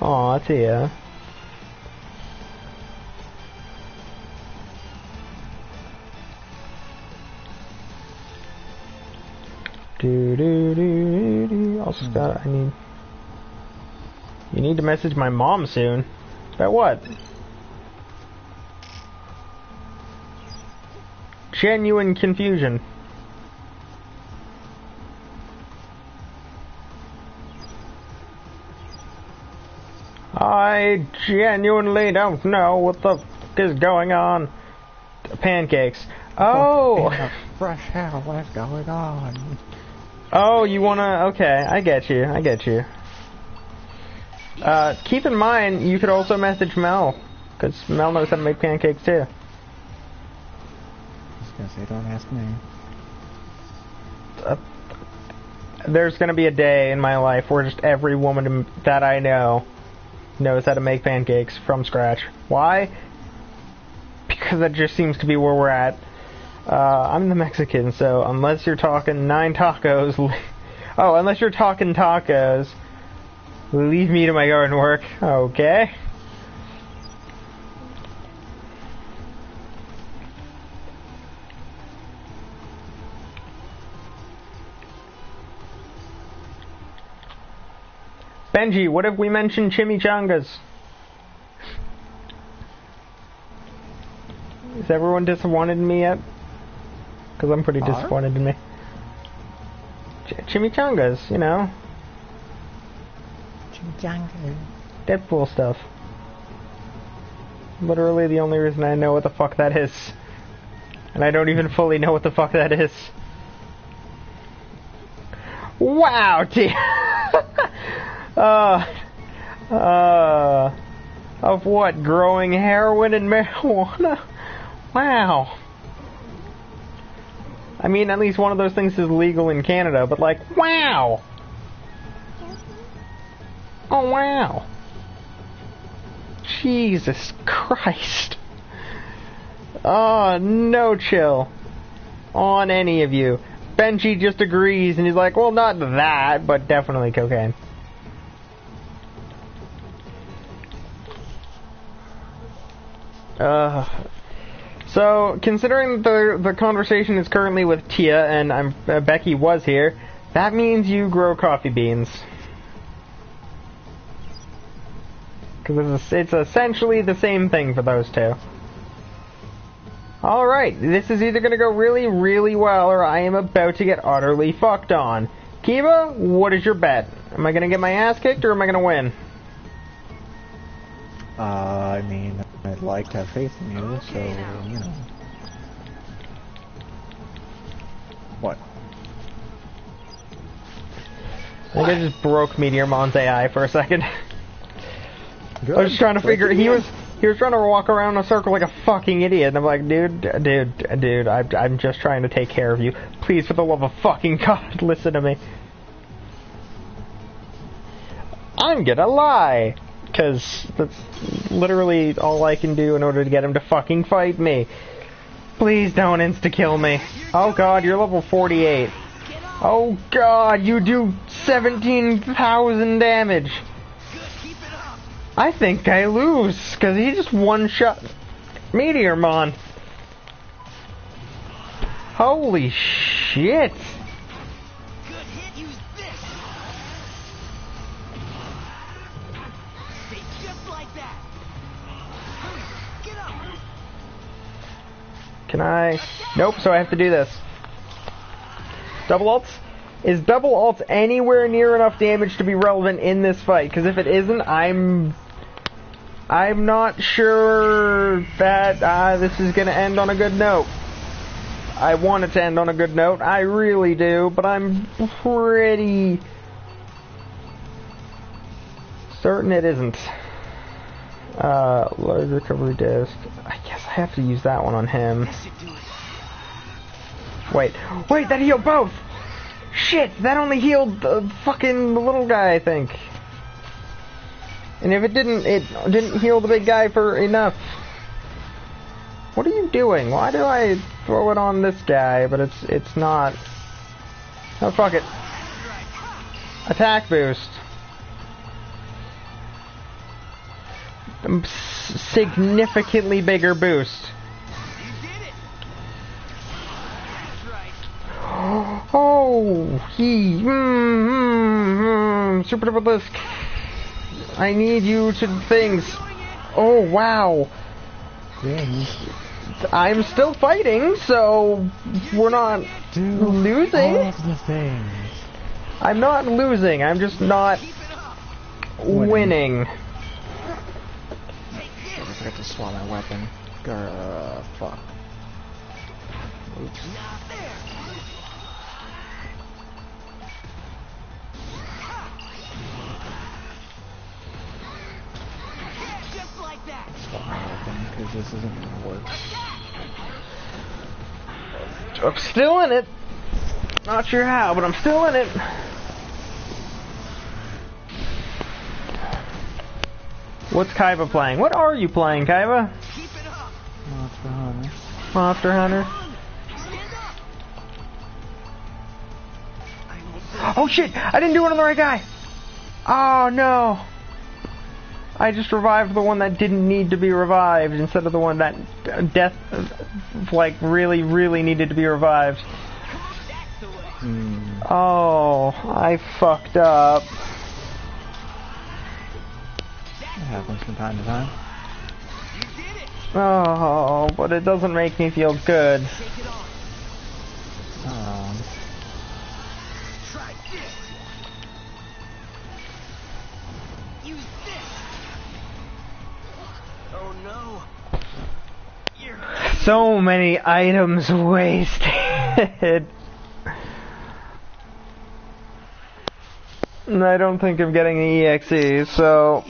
Aw, it's here. Also, Scott, you need to message my mom soon. About what? Genuine confusion. I genuinely don't know what the fuck is going on. Pancakes. Oh! What in the fresh hell is going on? Oh, you wanna... okay, I get you, I get you. Keep in mind, you could also message Mel, because Mel knows how to make pancakes too. I was gonna say, don't ask me. There's gonna be a day in my life where just every woman that I know knows how to make pancakes from scratch. Why? Because that just seems to be where we're at. I'm the Mexican, so unless you're talking 9 tacos... oh, unless you're talking tacos, leave me to my garden work. Okay. Benji, what if we mentioned chimichangas? Is everyone disappointed in me yet? Because I'm pretty disappointed in me. Chimichangas, you know. Chimichangas. Deadpool stuff. Literally the only reason I know what the fuck that is. And I don't even fully know what the fuck that is. Wow, dear. Of what? Growing heroin and marijuana? Wow. I mean, at least one of those things is legal in Canada, but like, wow! Oh, wow. Jesus Christ. Oh, no chill on any of you. Benji just agrees, and he's like, well, not that, but definitely cocaine. So, considering the conversation is currently with Tia, and Becky was here, that means you grow coffee beans. Because it's essentially the same thing for those two. Alright, this is either going to go really, really well, or I am about to get utterly fucked on. Kiva, what is your bet? Am I going to get my ass kicked, or am I going to win? I mean, I'd like to have faith in you, so, you know. What? I think I just broke Meteormon's AI for a second. Good. I was just trying to figure, he was trying to walk around in a circle like a fucking idiot, and I'm like, dude, I'm just trying to take care of you. Please, for the love of fucking God, listen to me. I'm gonna lie, because that's literally all I can do in order to get him to fucking fight me. Please don't insta-kill me. Oh God, you're level 48. Oh God, you do 17,000 damage. I think I lose, because he just one-shot Meteormon. Holy shit. Good hit, use this. Stay just like that. Hurry, get up. Can I? Nope, so I have to do this. Double ults? Is double ults anywhere near enough damage to be relevant in this fight? Because if it isn't, I'm not sure that this is going to end on a good note. I want it to end on a good note. I really do, but I'm pretty certain it isn't. Large recovery disc. I guess I have to use that one on him. Wait, that healed both! Shit, that only healed the fucking little guy, I think. And if it didn't heal the big guy for enough. What are you doing? Why do I throw it on this guy, but it's not? Oh, fuck it. Attack boost. Significantly bigger boost. Oh, super double disc. I need you to things. Oh, wow. I'm still fighting, so we're not losing. All of the things. I'm not losing, I'm just not winning. I forgot to swap my weapon. Fuck. Oops. Swap my weapon, because this isn't gonna work. I'm still in it. Not sure how, but I'm still in it. What's Kaiba playing? What are you playing, Kaiba? Monster Hunter. Monster Hunter. Oh shit! I didn't do it on the right guy! Oh no! I just revived the one that didn't need to be revived instead of the one that really, really needed to be revived. Oh, I fucked up. It happens from time to time. Oh, but it doesn't make me feel good. So many items wasted. And I don't think I'm getting the EXE, so...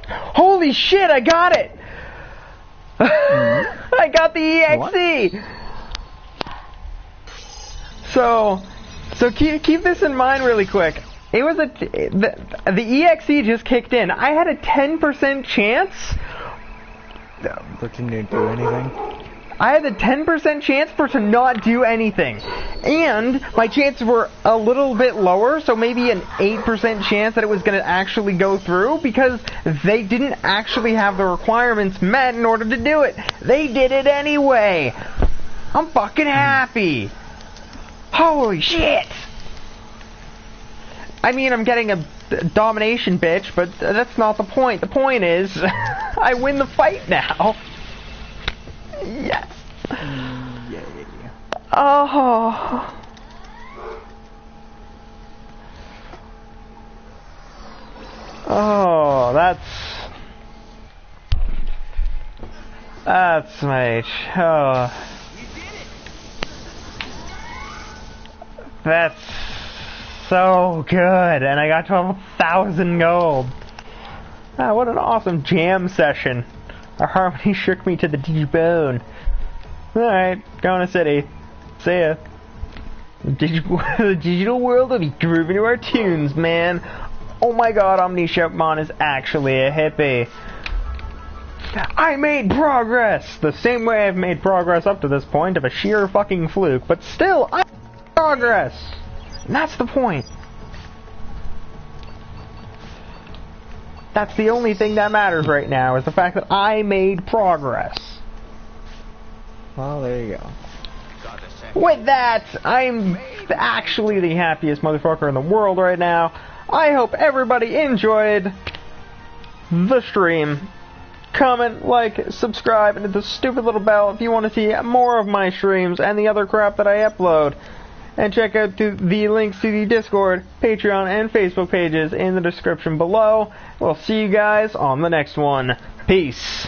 Holy shit, I got it! I got the EXE! What? So keep this in mind really quick. It was the EXE just kicked in. I had a 10% chance. For to do anything? I had a 10% chance for it to not do anything. And my chances were a little bit lower, so maybe an 8% chance that it was going to actually go through, because they didn't actually have the requirements met in order to do it. They did it anyway. I'm fucking happy. Holy shit. I mean, I'm getting a domination bitch, but that's not the point. The point is, I win the fight now. Yes. Yay. Oh. Oh, that's mate. Oh. That's so good, and I got 12,000 gold. Ah, what an awesome jam session. Our harmony shook me to the Digibone. Alright, going to city. See ya. The digital world will be grooving to our tunes, man. Oh my god, Omniscientmon is actually a hippie. I made progress! The same way I've made progress up to this point of a sheer fucking fluke, but still, I made progress! And that's the point. That's the only thing that matters right now, is the fact that I made progress. Well, there you go. With that, I'm actually the happiest motherfucker in the world right now. I hope everybody enjoyed the stream. Comment, like, subscribe, and hit the stupid little bell if you want to see more of my streams and the other crap that I upload. And check out the links to the Discord, Patreon, and Facebook pages in the description below. We'll see you guys on the next one. Peace.